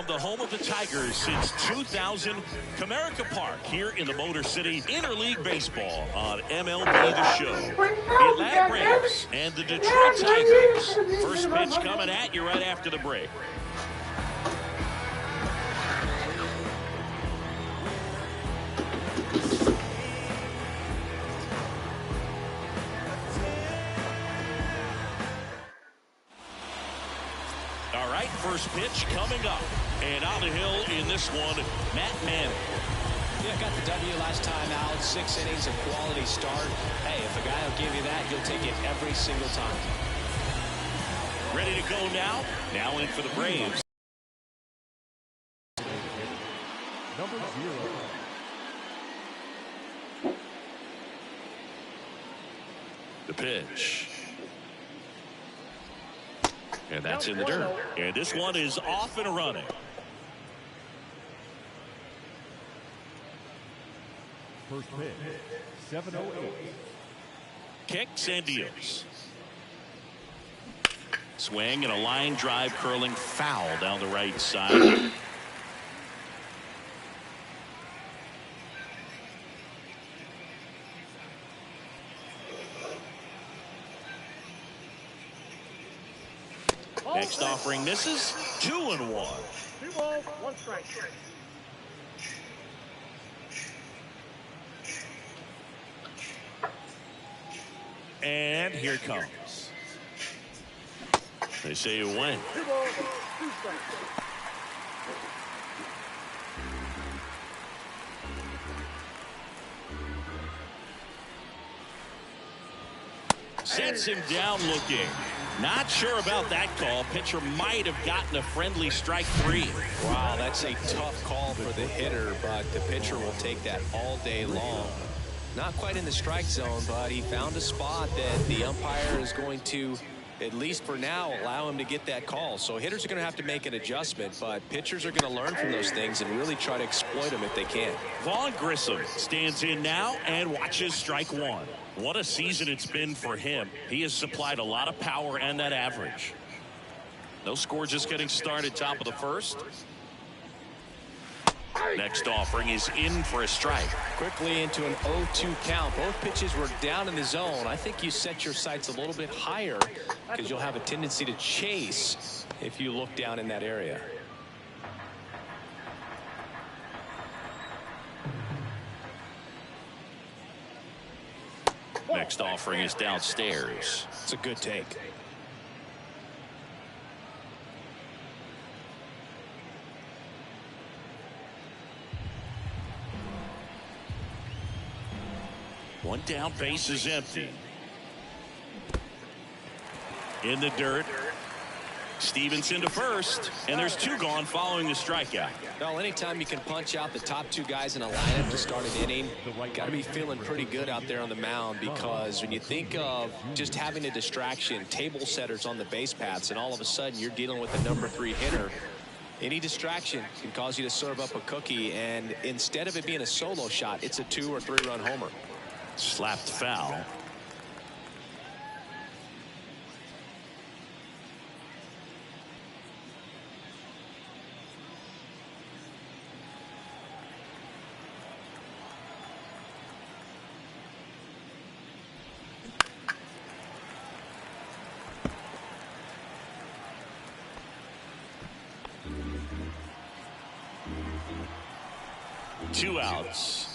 from the home of the Tigers since 2000, Comerica Park here in the Motor City. Interleague Baseball on MLB The Show. The Atlanta Braves and the Detroit Tigers. First pitch coming at you right after the break. First pitch coming up, and on the hill in this one, Matt Manning. Yeah, got the W last time out. 6 innings, a quality start. Hey, if a guy will give you that, he'll take it every single time. Ready to go now. Now in for the Braves. Number 0. The pitch. And that's in the dirt. And this one is off and running. First pitch, 7:08. Kicks and deals. Swing and a line drive curling foul down the right side. Next offering misses. 2-1. 2 balls, 1 strike. And here it comes. They say it went. 2 balls, 2 strikes. Sets him down looking. Not sure about that call. Pitcher might have gotten a friendly strike 3. Wow, that's a tough call for the hitter, but the pitcher will take that all day long. Not quite in the strike zone, but he found a spot that the umpire is going to, at least for now, allow him to get that call. So hitters are going to have to make an adjustment, but pitchers are going to learn from those things and really try to exploit them if they can. Vaughn Grissom stands in now and watches strike 1. What a season it's been for him. He has supplied a lot of power and that average. No score, just getting started, top of the first. Next offering is in for a strike. Quickly into an 0-2 count. Both pitches were down in the zone. I think you set your sights a little bit higher because you'll have a tendency to chase if you look down in that area. Next offering is downstairs. It's a good take. One down, base is empty. In the dirt. Stevenson to first, and there's 2 gone following the strikeout. Well, anytime you can punch out the top 2 guys in a lineup to start an inning, got to be feeling pretty good out there on the mound, because when you think of just having a distraction, table setters on the base paths, and all of a sudden you're dealing with a number 3 hitter, any distraction can cause you to serve up a cookie, and instead of it being a solo shot, it's a 2 or 3 run homer. Slapped foul. Two outs.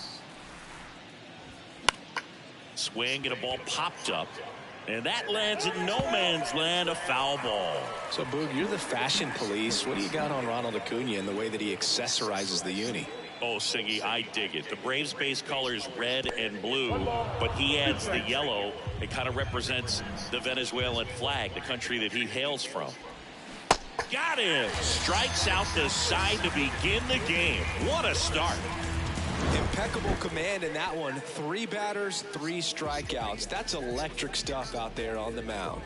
Swing and a ball popped up, and that lands in no man's land, a foul ball. So, Boog, you're the fashion police. What do you got on Ronald Acuna and the way that he accessorizes the uni? Oh, Singy, I dig it. The Braves base colors red and blue, but he adds the yellow. It kind of represents the Venezuelan flag, the country that he hails from. Got him. Strikes out the side to begin the game. What a start. Impeccable command in that one. 3 batters, 3 strikeouts. That's electric stuff out there on the mound.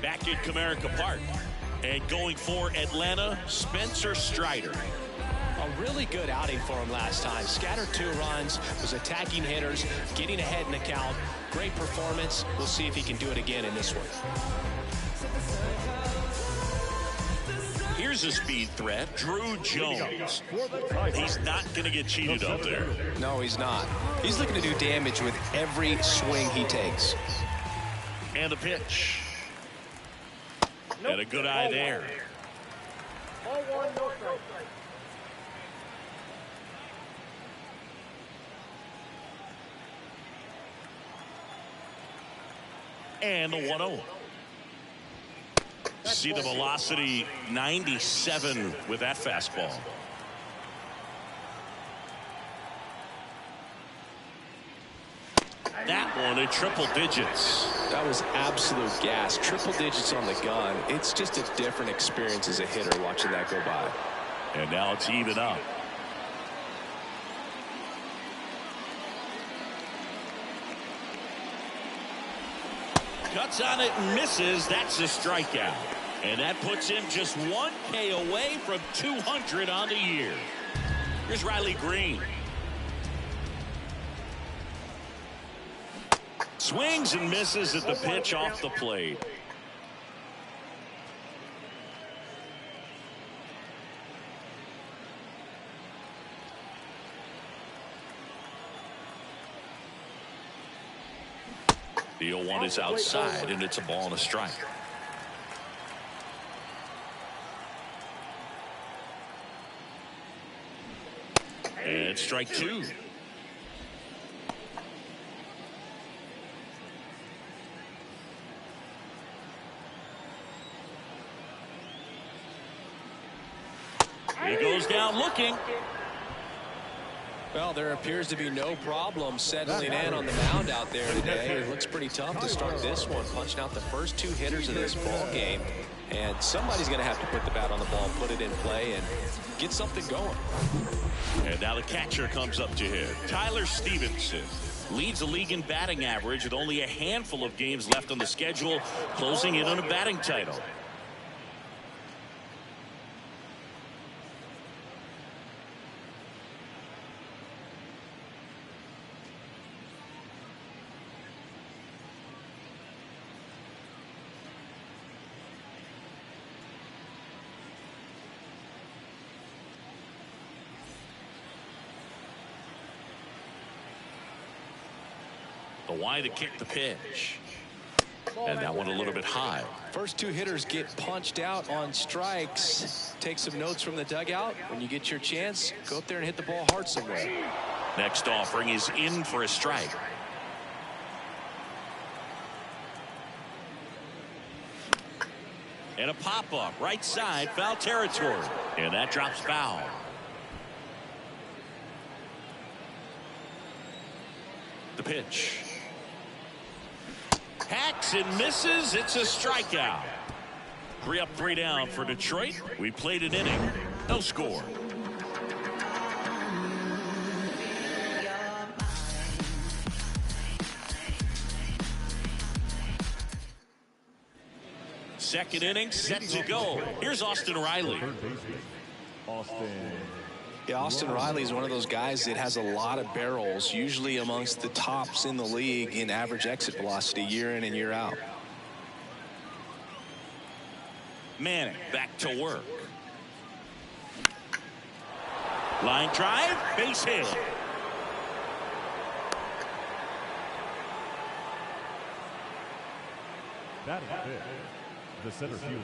Back at Comerica Park. And going for Atlanta, Spencer Strider. A really good outing for him last time. Scattered 2 runs, was attacking hitters, getting ahead in the count. Great performance. We'll see if he can do it again in this one. Here's a speed threat, Drew Jones. He's not going to get cheated up there. No, he's not. He's looking to do damage with every swing he takes. And a pitch. And a good eye there. Ball 1, no strike. And the 1-0. See the velocity, 97 with that fastball. That one at triple digits. That was absolute gas. Triple digits on the gun. It's just a different experience as a hitter watching that go by. And now it's even up. Cuts on it and misses. That's a strikeout. And that puts him just 1 K away from 200 on the year. Here's Riley Green. Swings and misses at the pitch off the plate. The 0-1 is outside, and it's a ball and a strike. And strike 2. He goes down looking. Well, there appears to be no problem settling in on the mound out there today. It looks pretty tough to start this one, punching out the first 2 hitters of this ball game. And somebody's going to have to put the bat on the ball, put it in play, and get something going. And now the catcher comes up to hit. Tyler Stevenson leads the league in batting average with only a handful of games left on the schedule, closing in on a batting title. The wide to kick the pitch. And that one a little bit high. First 2 hitters get punched out on strikes. Take some notes from the dugout. When you get your chance, go up there and hit the ball hard somewhere. Next offering is in for a strike. And a pop-up right side, foul territory. And that drops foul. The pitch. Hacks and misses. It's a strikeout. 3 up, 3 down for Detroit. We played an inning. No score. Second inning set to go. Here's Austin Riley. Austin Riley is one of those guys that has a lot of barrels, usually amongst the tops in the league in average exit velocity year in and year out. Manning back to work. Line drive, base hit. That is it. The center fielder.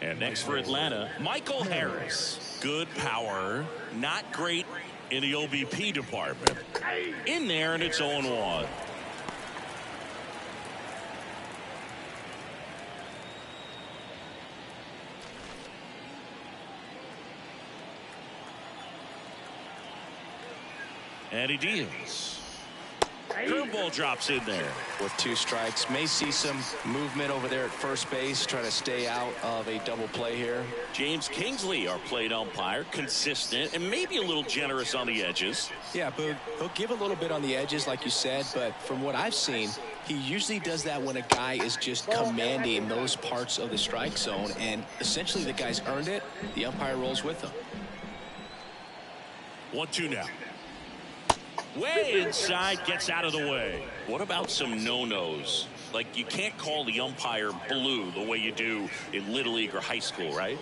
And next for Atlanta, Michael Harris. Good power, not great in the OBP department. In there, and it's 0-1. And he deals. Curveball drops in there. With 2 strikes, may see some movement over there at first base, trying to stay out of a double play here. James Kingsley, our plate umpire, consistent and maybe a little generous on the edges. Yeah, Boog, he'll give a little bit on the edges, like you said, but from what I've seen, he usually does that when a guy is just commanding those parts of the strike zone, and essentially the guy's earned it. The umpire rolls with him. 1-2 now. Way inside, gets out of the way. What about some no-nos? Like, you can't call the umpire blue the way you do in Little League or high school, right?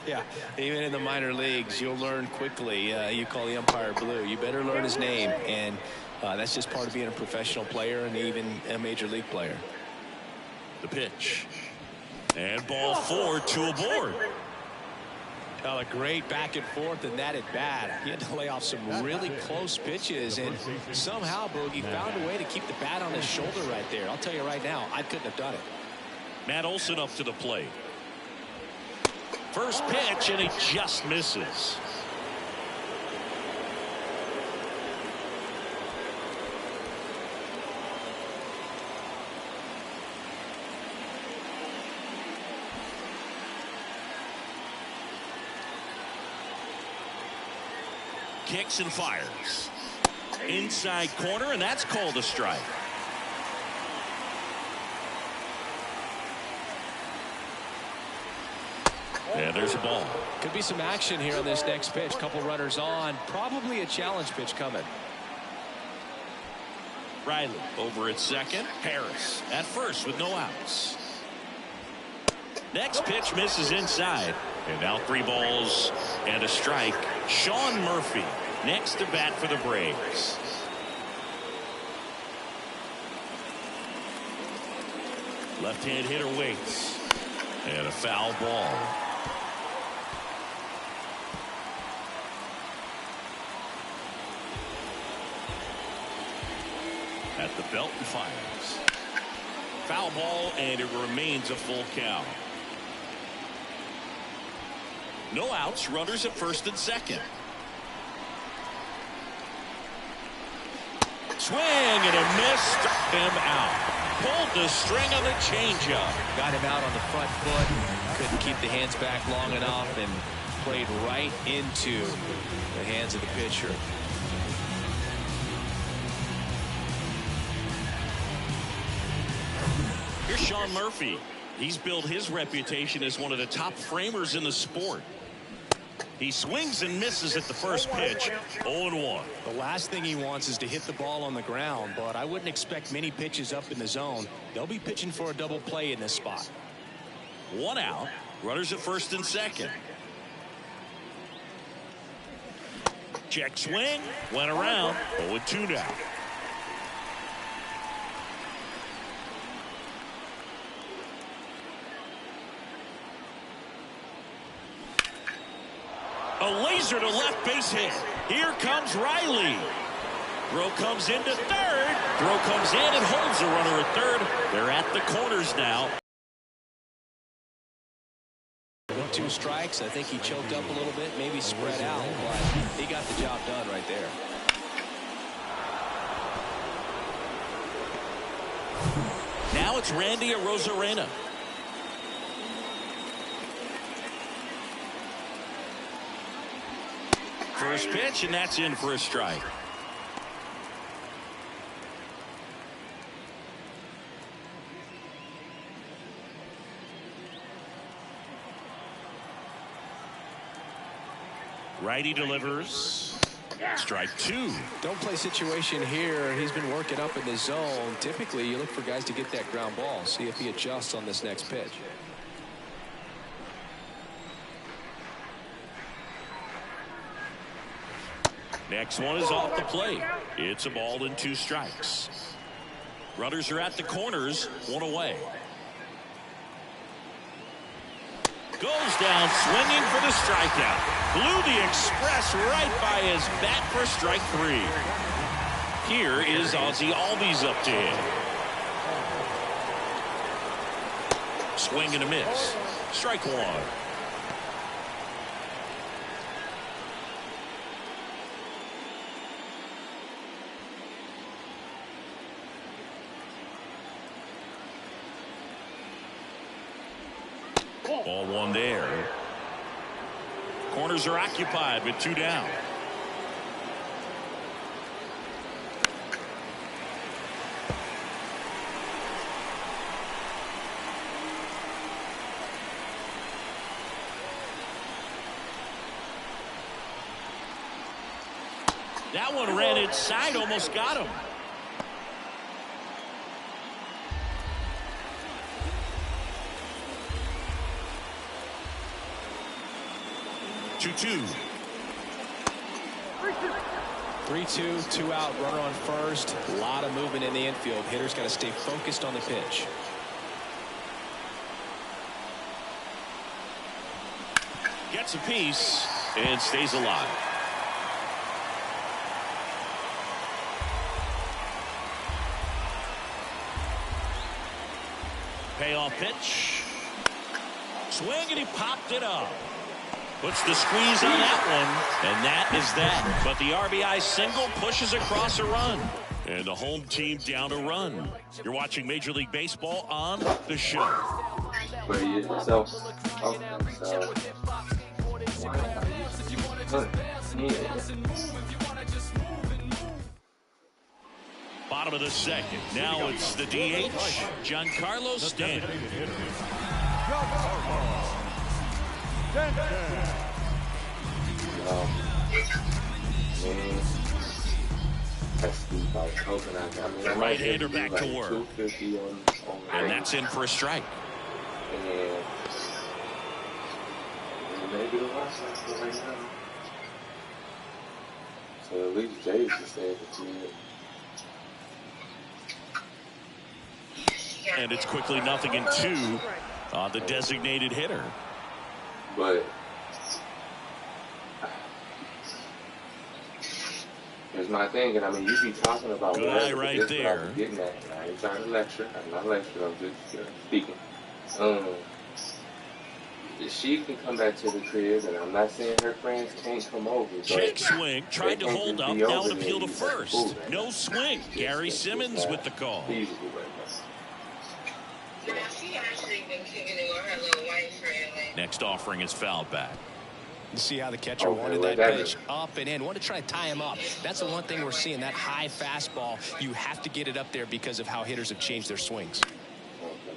Yeah, even in the minor leagues, you'll learn quickly. You call the umpire blue. You better learn his name, and that's just part of being a professional player and even a major league player. The pitch. And ball 4, 2 aboard. Well, a great back and forth, and that at bat. He had to lay off some really close pitches, and somehow, Boogie found a way to keep the bat on his shoulder right there. I'll tell you right now, I couldn't have done it. Matt Olson up to the plate. First pitch, and he just misses. Kicks and fires. Inside corner, and that's called a strike. And there's a ball. Could be some action here on this next pitch. Couple runners on. Probably a challenge pitch coming. Riley over at second. Harris at first with no outs. Next pitch misses inside. And now 3 balls and a strike. Sean Murphy next to bat for the Braves. Left-hand hitter waits. And a foul ball. At the belt and fires. Foul ball, and it remains a full count. No outs, runners at first and second. Swing and a miss, struck him out. Pulled the string on the changeup. Got him out on the front foot. Couldn't keep the hands back long enough and played right into the hands of the pitcher. Here's Sean Murphy. He's built his reputation as one of the top framers in the sport. He swings and misses at the first pitch. 0-1. The last thing he wants is to hit the ball on the ground, but I wouldn't expect many pitches up in the zone. They'll be pitching for a double play in this spot. 1 out. Runners at first and second. Check swing. Went around. 0-2 now. A laser to left base hit. Here comes Riley. Throw comes into third. Throw comes in and holds the runner at third. They're at the corners now. 2 strikes. I think he choked up a little bit, maybe spread out, but he got the job done right there. Now it's Randy Arozarena. First pitch, and that's in for a strike. Righty delivers. Strike 2. Don't play situation here. He's been working up in the zone. Typically, you look for guys to get that ground ball. See if he adjusts on this next pitch. Next one is off the plate. It's a ball and 2 strikes. Runners are at the corners, 1 away. Goes down swinging for the strikeout. Blew the express right by his bat for strike 3. Here is Ozzie Albies up to hit. Swing and a miss. Strike 1. Ball one there. Corners are occupied with 2 down. That one ran inside, almost got him. 2-2. 3-2, 2 out, runner on first. A lot of movement in the infield. Hitter's got to stay focused on the pitch. Gets a piece and stays alive. Payoff pitch. Swing and he popped it up. Puts the squeeze on that one, and that is that. But the RBI single pushes across a run. And the home team down a run. You're watching Major League Baseball on the show. Bottom of the second. Now it's the DH, Giancarlo Stanton. The right-hander back to work. And that's in for a strike. Maybe the last one right now. So at least Jay's the same for me. And it's quickly 0-2 on the designated hitter. But here's my thing, and I mean, you be talking about good eye right there. I'm getting at. I ain't trying to lecture. I'm not lecturing. I'm just speaking. She can come back to the crib, and I'm not saying her friends can't come over. Check swing, tried to hold up, now an appeal to first. No swing. Gary Simmons with the call. Next offering is fouled back. You see how the catcher wanted that pitch up and in. Want to try to tie him up. That's the one thing we're seeing, that high fastball. You have to get it up there because of how hitters have changed their swings.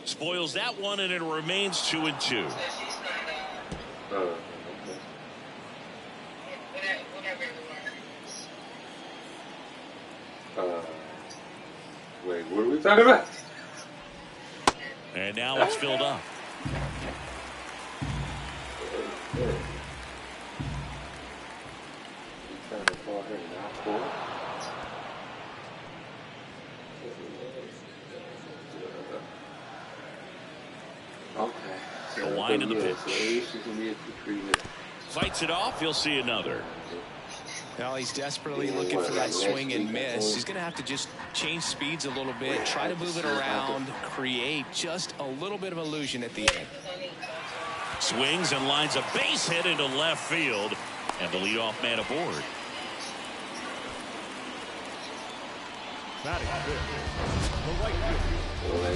Spoils that one, and it remains 2-2. Wait, what are we talking about? And now it's filled up. The line of the pitch. Fights it off. You'll see another. Well, he's desperately looking for that swing and miss. He's going to have to just change speeds a little bit, try to move it around, create just a little bit of illusion at the end. Swings and lines a base hit into left field, and the leadoff man aboard.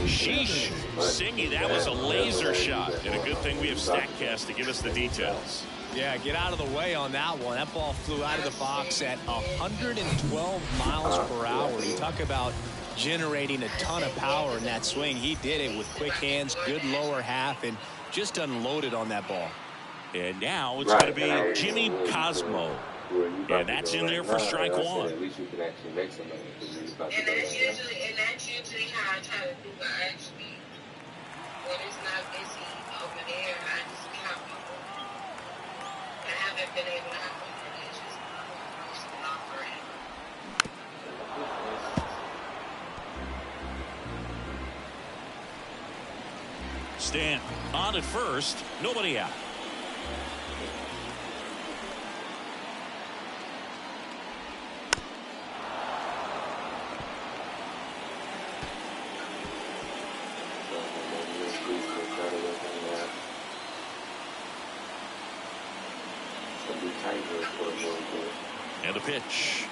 Sheesh, Singy, that was a laser shot, and a good thing we have StatCast to give us the details. Yeah, get out of the way on that one. That ball flew out of the box at 112 miles per hour. You talk about generating a ton of power in that swing. He did it with quick hands, good lower half, and just unloaded on that ball. And now it's going to be Jimmy Cosmo. And that's in there for strike one. At least you can actually make some money. And that's usually how I try to do it. Actually, when it's not busy over there, I just count my money. I haven't been able to have one for this. Just not for it. Stan on at first, nobody out. And a pitch.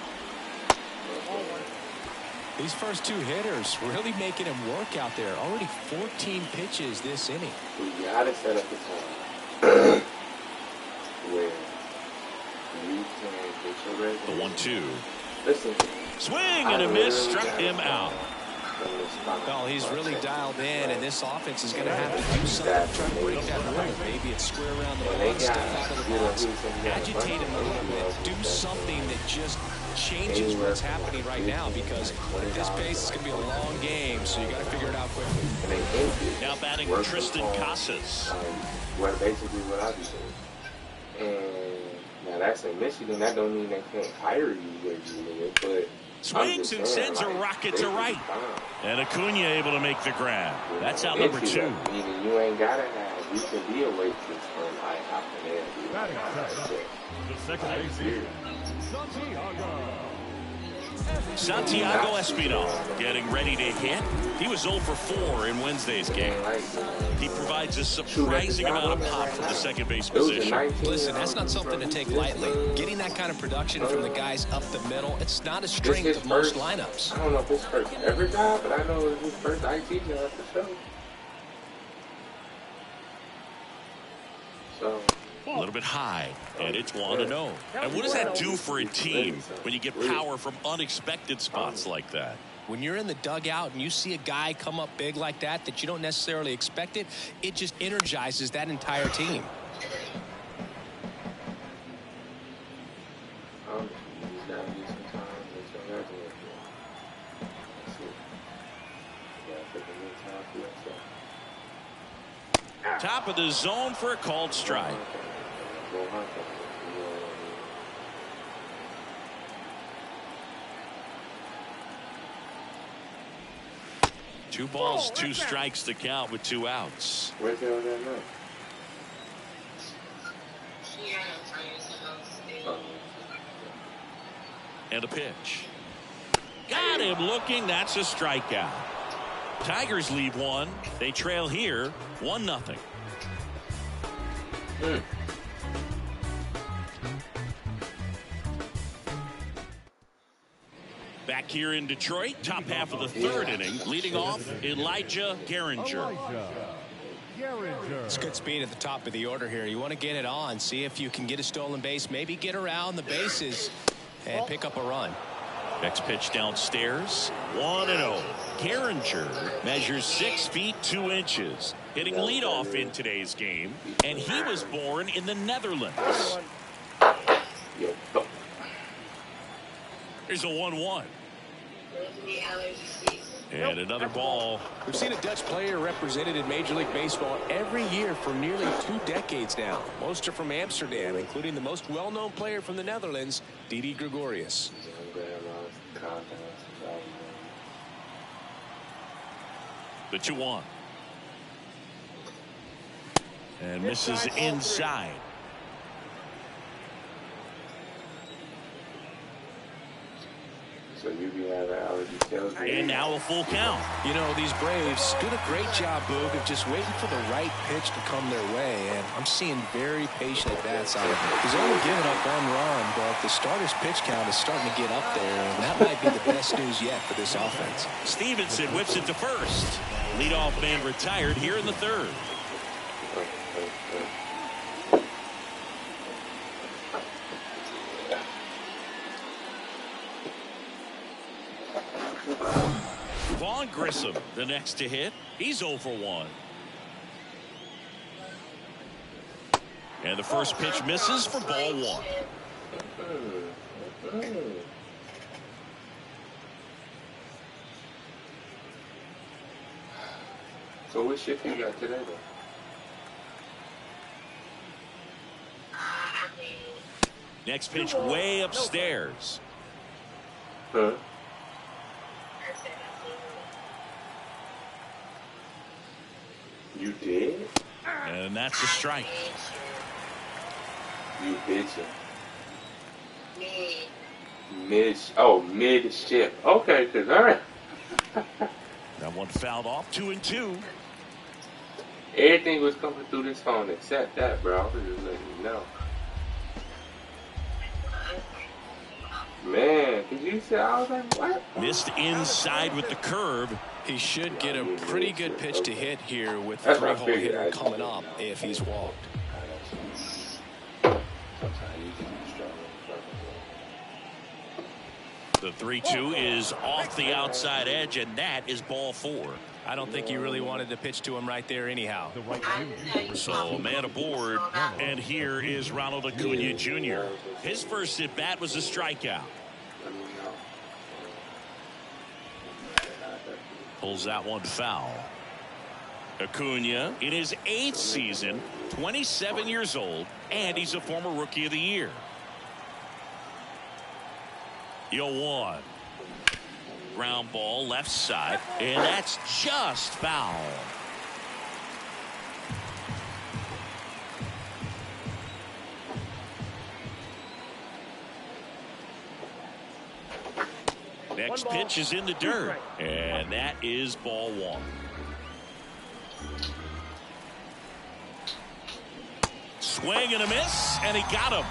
These first two hitters really making him work out there. Already 14 pitches this inning. We gotta set up the time where you can get your resume. The 1-2. Listen. Swing and a miss, struck him out. Well, he's really dialed in, and this offense is going to have to do something to try to break that rule. Maybe it's square around the ball, step out of the box, agitate him a little bit, do something that just changes what's happening right now, because at this pace, it's going to be a long game, so you got to figure it out quickly. Now batting Tristan Casas. Basically what I be doing. And now that's in Michigan. That don't mean they can't hire you where you live, but swings and sends a rocket to right. And Acuna able to make the grab. That's out number 2. Meaning you ain't got to have. You can be a waitress from like half an hour. The second base, Santiago. Santiago Espinal getting ready to hit. He was 0 for 4 in Wednesday's game. He provides a surprising amount of pop from the second base position. Listen, that's not something to take lightly. Getting that kind of production from the guys up the middle, it's not a strength of most lineups. I don't know if it's first ever job, but I know it's his first IT job for sure. So a little bit high, and it's 1-0. And what does that do for a team when you get power from unexpected spots like that? When you're in the dugout and you see a guy come up big like that you don't necessarily expect it, it just energizes that entire team. Top of the zone for a called strike. Two balls, 2 strikes to count with 2 outs. Where's the other guy? And a pitch. Got him looking. That's a strikeout. Tigers lead 1. They trail here 1-0. Back here in Detroit, top half of the 3rd inning, leading off Elijah Gehringer. It's good speed at the top of the order here. You want to get it on, see if you can get a stolen base, maybe get around the bases and pick up a run. Next pitch downstairs, 1-0. Gehringer measures 6 feet 2 inches, hitting leadoff in today's game, and he was born in the Netherlands. Here's a 1-1. And another ball. We've seen a Dutch player represented in Major League Baseball every year for nearly 2 decades now. Most are from Amsterdam, including the most well-known player from the Netherlands, Didi Gregorius. The 2-1. And misses inside. So you be having allergy tails. And now a full count. You know, these Braves did a great job, Boog, of just waiting for the right pitch to come their way. And I'm seeing very patient at-bats out of him. He's only given up 1 run, but the starter's pitch count is starting to get up there. And that might be the best news yet for this offense. Stevenson whips it to first. Leadoff man retired here in the 3rd. Vaughn Grissom, the next to hit. He's 0 for 1. And the first pitch misses for ball 1. So what shift you got today, though? Next pitch way upstairs. Huh? You did? And that's a strike. You bitching. Mid shift. Okay, cause all right. That one fouled off. 2-2. Everything was coming through this phone except that, bro. I was just letting you know. Man, did you say? I was like, what? Missed inside with the curve. He should get a pretty good pitch to hit here with the That's what I 3-hole figured. hitter coming up if he's walked. The 3-2 is off the outside edge, and that is ball 4. I don't think he really wanted to pitch to him right there anyhow. So a man aboard, and here is Ronald Acuna Jr. His first at bat was a strikeout. Pulls that one foul. Acuna in his 8th season, 27 years old, and he's a former Rookie of the Year. 0-1. Ground ball left side, and that's just foul. Next pitch is in the dirt, and that is ball 1. Swing and a miss, and he got him.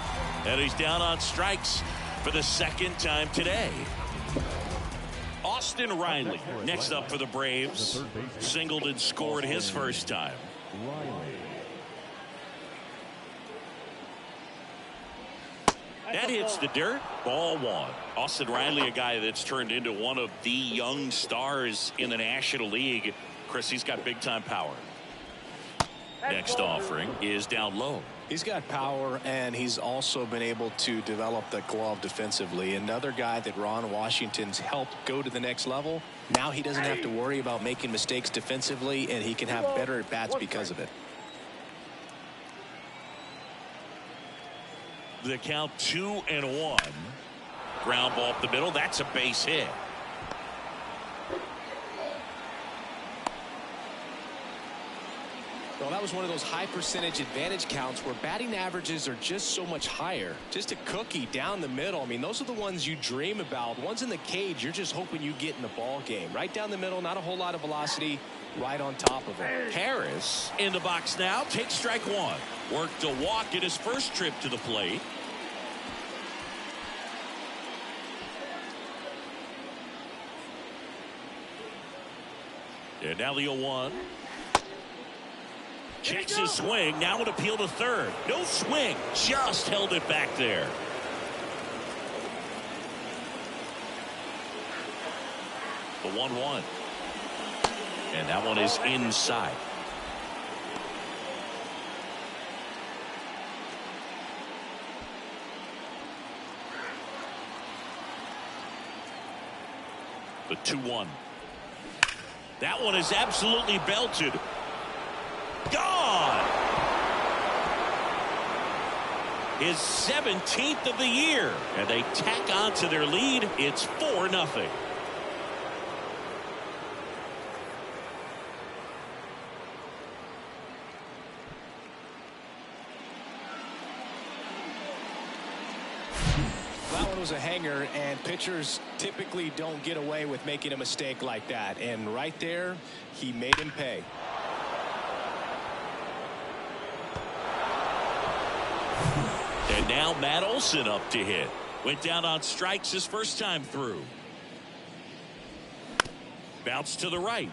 And he's down on strikes for the 2nd time today. Austin Riley next up for the Braves. Singled and scored his first time. That hits the dirt. Ball 1. Austin Riley, a guy that's turned into one of the young stars in the National League. Chris, he's got big time power. Next offering is down low. He's got power, and he's also been able to develop the glove defensively. Another guy that Ron Washington's helped go to the next level. Now he doesn't have to worry about making mistakes defensively, and he can have better at bats because of it. The count 2-1. Ground ball up the middle. That's a base hit. Well, that was one of those high percentage advantage counts where batting averages are just so much higher. Just a cookie down the middle. I mean, those are the ones you dream about. Ones in the cage, you're just hoping you get in the ball game. Right down the middle, not a whole lot of velocity, right on top of it. Harris in the box now. Takes strike 1. Worked a walk in his first trip to the plate. And now the 0-1. Checks his swing. Now an appeal to third. No swing. Just held it back there. The 1-1. And that one is inside. The 2-1. That one is absolutely belted. Gone. His 17th of the year, and they tack on to their lead. It's 4-0. That one was a hanger, and pitchers typically don't get away with making a mistake like that. And right there, he made him pay. And now Matt Olson up to hit. Went down on strikes his first time through. Bounce to the right.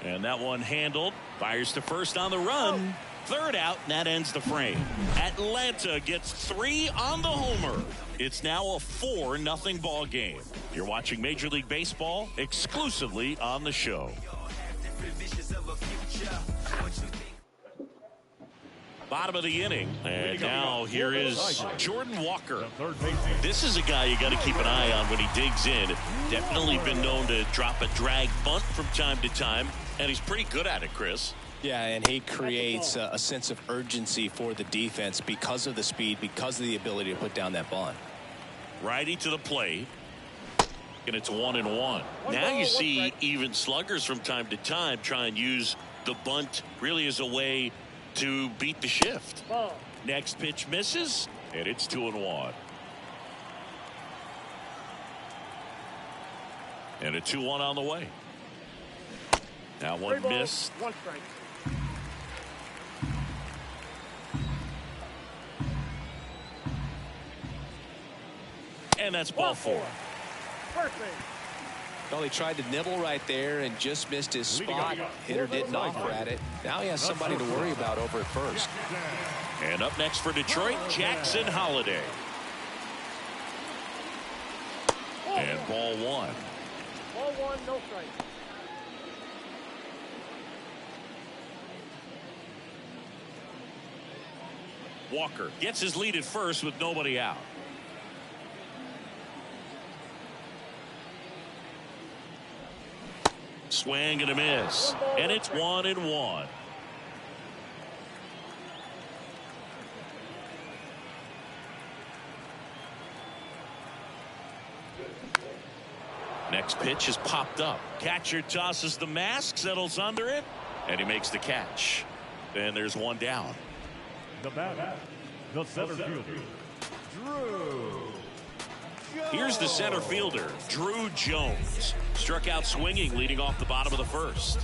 And that one handled. Fires to first on the run. Third out, and that ends the frame. Atlanta gets 3 on the homer. It's now a 4-0 ball game. You're watching Major League Baseball exclusively on the show. Bottom of the inning, and now here is Jordan Walker. This is a guy you got to keep an eye on when he digs in. Definitely been known to drop a drag bunt from time to time, and he's pretty good at it, Chris. Yeah, and he creates a sense of urgency for the defense because of the speed, because of the ability to put down that bunt. Righty to the plate, and it's 1-1. Now you see even sluggers from time to time try and use the bunt really as a way to beat the shift. Next pitch misses, and it's 2-1. And a 2-1 on the way. Now one missed. And that's ball 4. First base. Well, he tried to nibble right there and just missed his spot. Hitter didn't offer at it. Now he has somebody to worry about over at first. And up next for Detroit, Jackson Holliday. And ball 1. Ball 1, no strike. Walker gets his lead at first with nobody out. Swing and a miss. And it's 1-1. Next pitch is popped up. Catcher tosses the mask, settles under it, and he makes the catch. And there's one down. The batter, the center fielder, Drew. Here's the center fielder, Drew Jones. Struck out swinging, leading off the bottom of the first.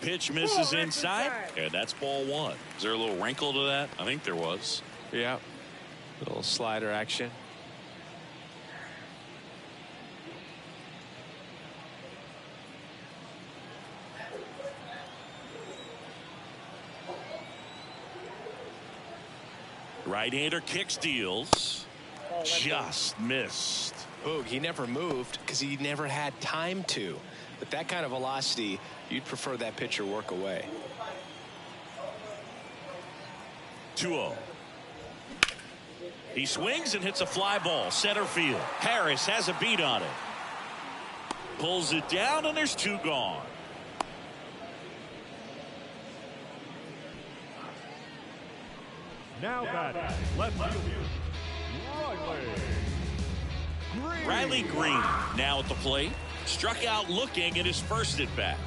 Pitch misses inside, and that's ball 1. Is there a little wrinkle to that? I think there was. Yeah. Little slider action. Right-hander kick steals. Just missed. Boog, he never moved because he never had time to. With that kind of velocity, you'd prefer that pitcher work away. 2-0. He swings and hits a fly ball. Center field. Harris has a beat on it. Pulls it down, and there's 2 gone. Now batting, left fielder, Riley Green now at the plate. Struck out looking at his first at bat.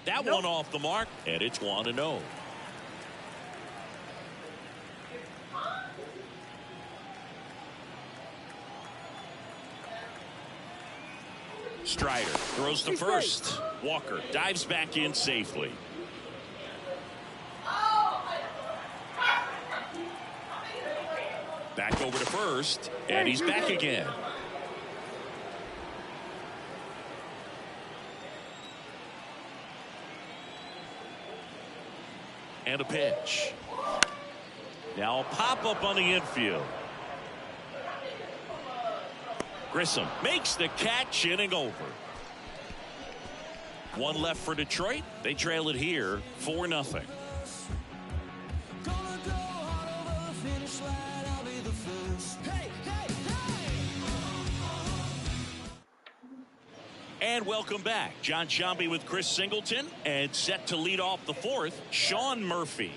That one off the mark, and it's 1-0. Strider throws to first. Walker dives back in safely. Back over to first, and he's back again. And a pitch. Now a pop-up on the infield. Grissom makes the catch, inning over. 1 left for Detroit. They trail it here 4-0. And welcome back. John Sciambi with Chris Singleton, and set to lead off the 4th, Sean Murphy.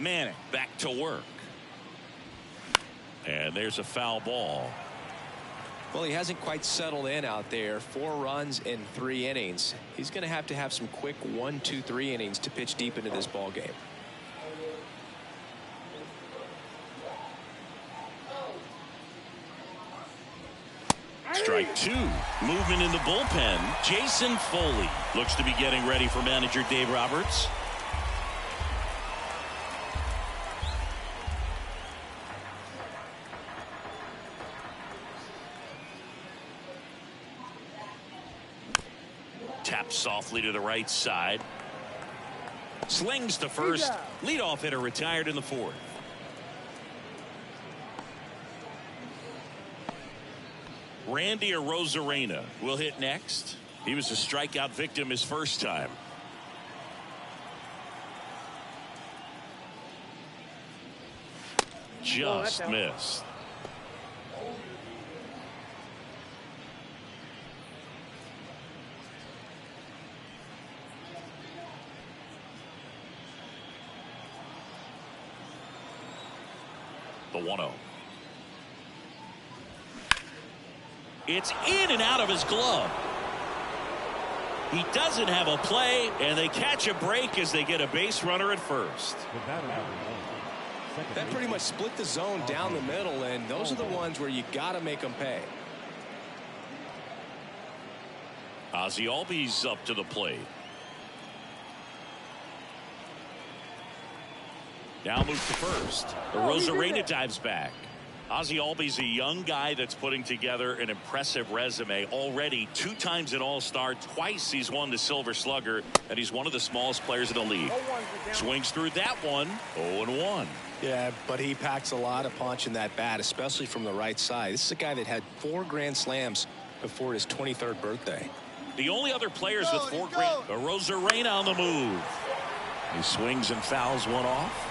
Manning back to work. And there's a foul ball. Well, he hasn't quite settled in out there. 4 runs in 3 innings. He's going to have some quick 1, 2, 3 innings to pitch deep into this ball game. Strike 2. Movement in the bullpen. Jason Foley looks to be getting ready for manager Dave Roberts. Taps softly to the right side. Slings to first. Leadoff hitter retired in the 4th. Randy Arozarena will hit next. He was a strikeout victim his first time. Just missed. The 1-0. It's in and out of his glove. He doesn't have a play, and they catch a break as they get a base runner at first. That pretty much split the zone down the middle, and those are the ones where you got to make them pay. Ozzie Albies up to the plate. Now moves to first. The Rosarena dives back. Ozzie Albies, a young guy that's putting together an impressive resume. Already 2 times an All-Star, twice he's won the Silver Slugger, and he's one of the smallest players in the league. Swings through that one, 0-1. Yeah, but he packs a lot of punch in that bat, especially from the right side. This is a guy that had 4 grand slams before his 23rd birthday. The only other players with 4 grand. Rosarena on the move. He swings and fouls one off.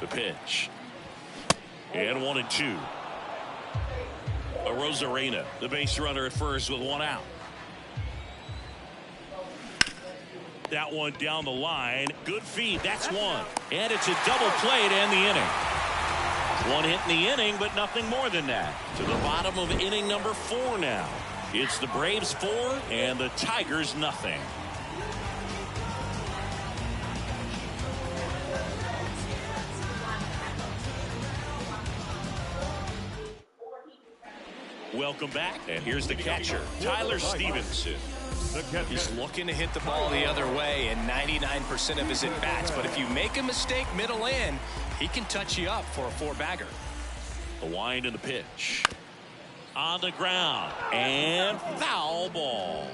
The pitch. And 1-2. Rosarena, the base runner at first with 1 out. That one down the line. Good feed. That's 1. And it's a double play to end the inning. 1 hit in the inning, but nothing more than that. To the bottom of inning number 4 now. It's the Braves 4 and the Tigers nothing. Welcome back, and here's the catcher, Tyler Stevenson. He's looking to hit the ball the other way in 99% of his at-bats, but if you make a mistake middle in, he can touch you up for a 4-bagger. The wind and the pitch. On the ground, and foul ball.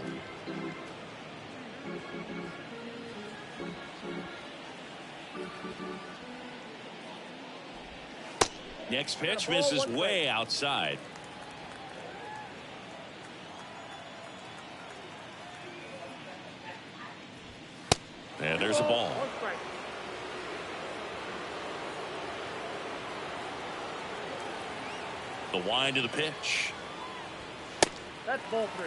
Next pitch misses way outside. And there's a ball. The wind of the pitch. That's ball 3.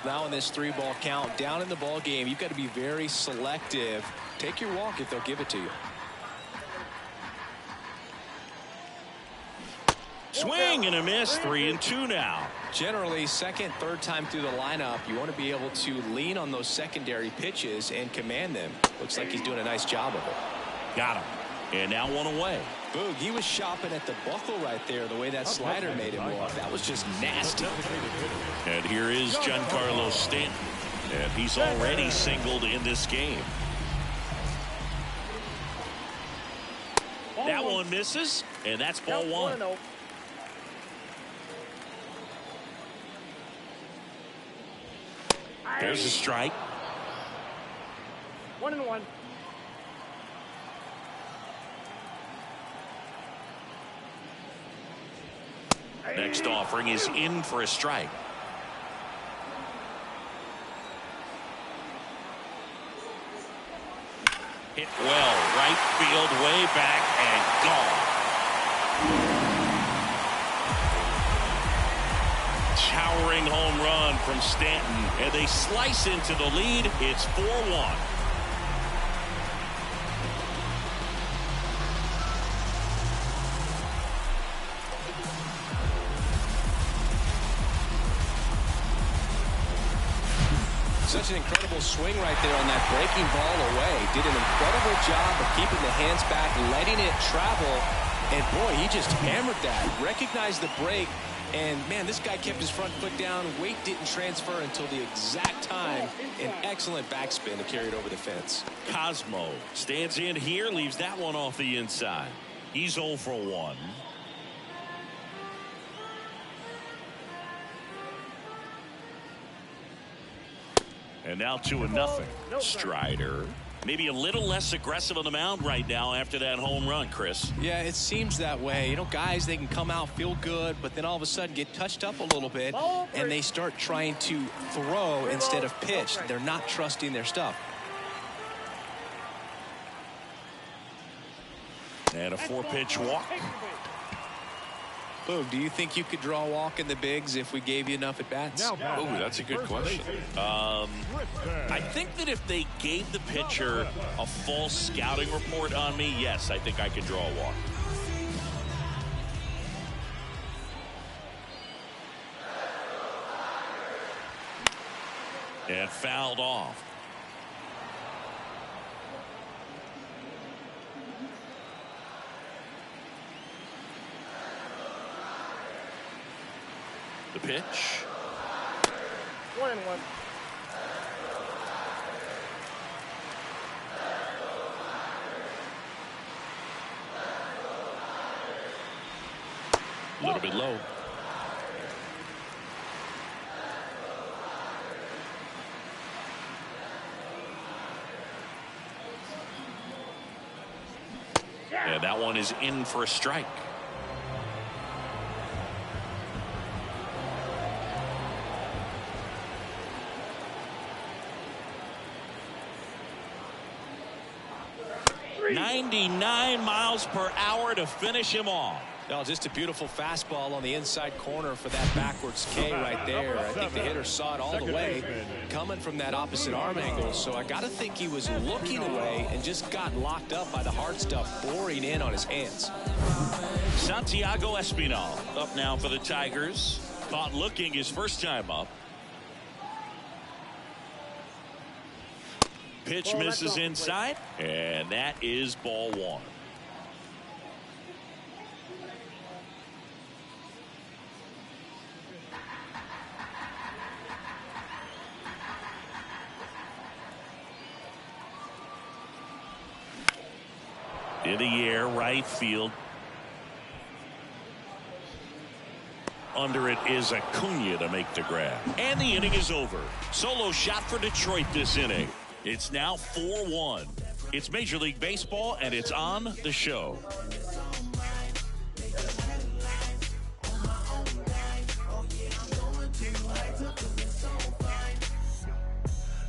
Now in this 3-ball count, down in the ball game, you've got to be very selective. Take your walk if they'll give it to you. Swing and a miss. 3-2 now. Generally, second, third time through the lineup, you want to be able to lean on those secondary pitches and command them. Looks like he's doing a nice job of it. Got him. And now 1 away. Boog, he was shopping at the buckle right there, the way that slider made him walk. That was just nasty. And here is Giancarlo Stanton. And he's already singled in this game. That one misses, and that's ball 1. There's a strike. 1-1. Next offering is in for a strike. Hit well, right field, way back, and gone. Towering home run from Stanton, and they slice into the lead. It's 4-1. Such an incredible swing right there on that breaking ball away. Did an incredible job of keeping the hands back, letting it travel. And boy, he just hammered that. Recognized the break. And man, this guy kept his front foot down. Weight didn't transfer until the exact time. An excellent backspin to carry it over the fence. Cosmo stands in here, leaves that one off the inside. He's 0 for 1. And now 2-0. Strider. Maybe a little less aggressive on the mound right now after that home run, Chris. Yeah, it seems that way. You know, guys, they can come out, feel good, but then all of a sudden get touched up a little bit, and they start trying to throw instead of pitch. They're not trusting their stuff. And a 4-pitch walk. Boog, do you think you could draw a walk in the bigs if we gave you enough at-bats? Now, Oh, that's a good question. I think that if they gave the pitcher a full scouting report on me, yes, I think I could draw a walk. And fouled off. The pitch. 1-1. A little bit low. And that one is in for a strike. .99 miles per hour to finish him off. No, just a beautiful fastball on the inside corner for that backwards K right there. I think the hitter saw it all the way coming from that opposite arm angle. So I got to think he was looking away and just got locked up by the hard stuff boring in on his hands. Santiago Espinal up now for the Tigers. Caught looking his first time up. Pitch misses inside, and that is ball one. In the air, right field. Under it is Acuna to make the grab. And the inning is over. Solo shot for Detroit this inning. It's now 4-1. It's Major League Baseball, and it's on the show.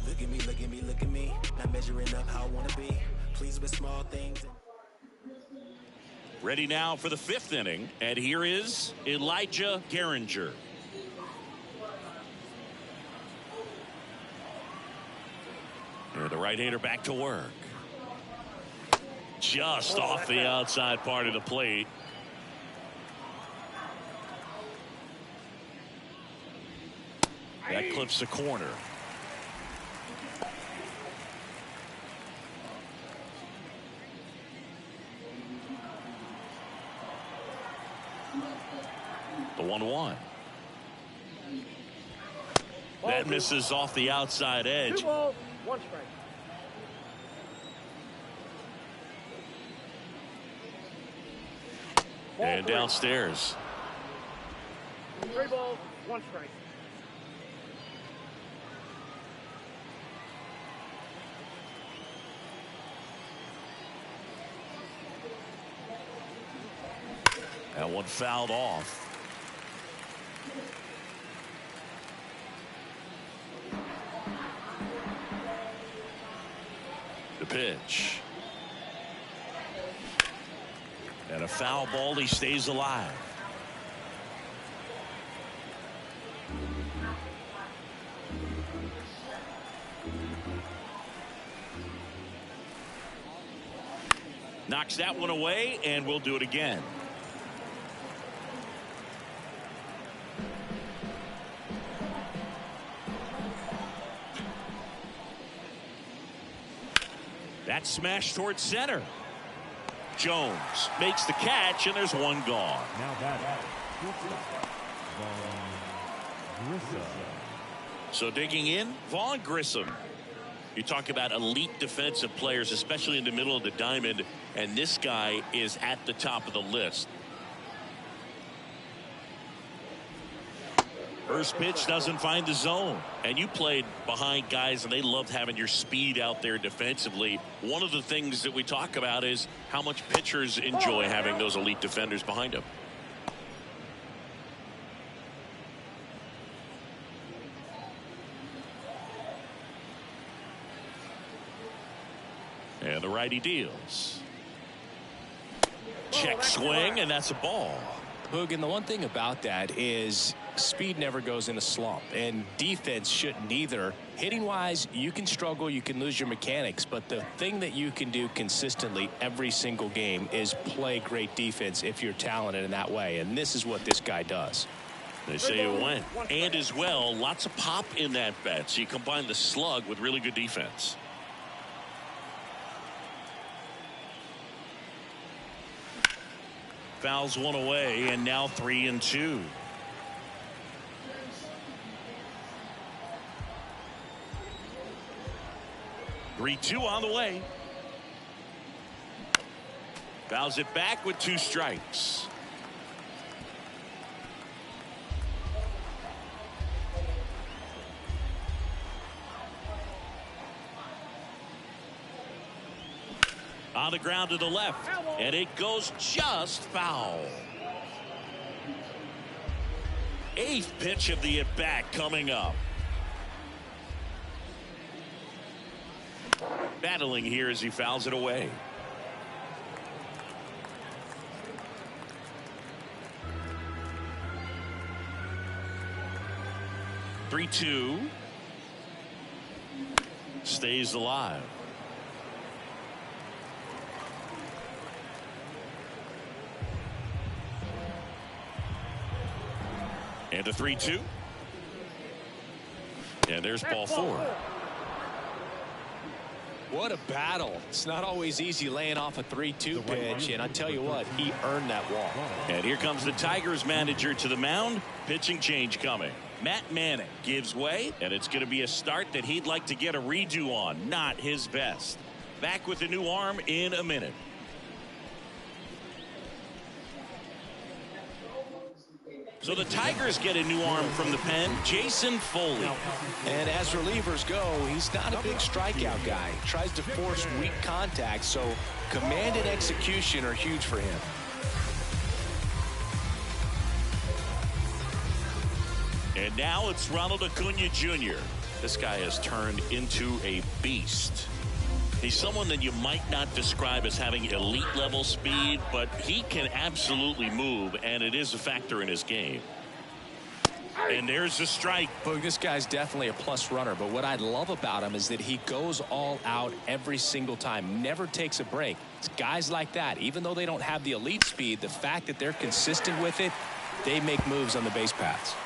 Look at me, look at me, look at me. Not measuring up how I want to be. Pleased with small things. Ready now for the fifth inning, and here is Elijah Gehringer. And the right-hander back to work. Just off the outside part of the plate. That clips the corner. The 1-1. That misses off the outside edge. 2 balls, 1 strike. And downstairs. 3 balls, 1 strike. That one fouled off. The pitch. And a foul ball. He stays alive. Knocks that one away, and we'll do it again. That smash towards center. Jones makes the catch, and there's one gone. Now batting, Vaughn Grissom. So digging in, Vaughn Grissom. You talk about elite defensive players, especially in the middle of the diamond, and this guy is at the top of the list. First pitch doesn't find the zone, and you played behind guys and they loved having your speed out there defensively. One of the things that we talk about is how much pitchers enjoy having those elite defenders behind them. And the righty deals. Check swing, and that's a ball. Hoog, and the one thing about that is speed never goes in a slump, and defense shouldn't either. Hitting-wise, you can struggle, you can lose your mechanics, but the thing that you can do consistently every single game is play great defense if you're talented in that way, and this is what this guy does. They say it went. And as well, lots of pop in that bet, so you combine the slug with really good defense. Fouls one away, and now 3-2. Three-two on the way. Fouls it back with 2 strikes. On the ground to the left, and it goes just foul. 8th pitch of the at-bat coming up. Battling here as he fouls it away. Three-two. Stays alive. And a 3-2. And there's ball 4. What a battle. It's not always easy laying off a 3-2 pitch, and I tell you what, he earned that walk. And here comes the Tigers manager to the mound. Pitching change coming. Matt Manning gives way, and it's going to be a start that he'd like to get a redo on. Not his best. Back with the new arm in a minute. So the Tigers get a new arm from the pen, Jason Foley. And as relievers go, he's not a big strikeout guy. He tries to force weak contact, so command and execution are huge for him. And now it's Ronald Acuna Jr. This guy has turned into a beast. He's someone that you might not describe as having elite level speed, but he can absolutely move, and it is a factor in his game. And there's a strike. Boog, this guy's definitely a plus runner, but what I love about him is that he goes all out every single time, never takes a break. It's guys like that, even though they don't have the elite speed, the fact that they're consistent with it, they make moves on the base paths.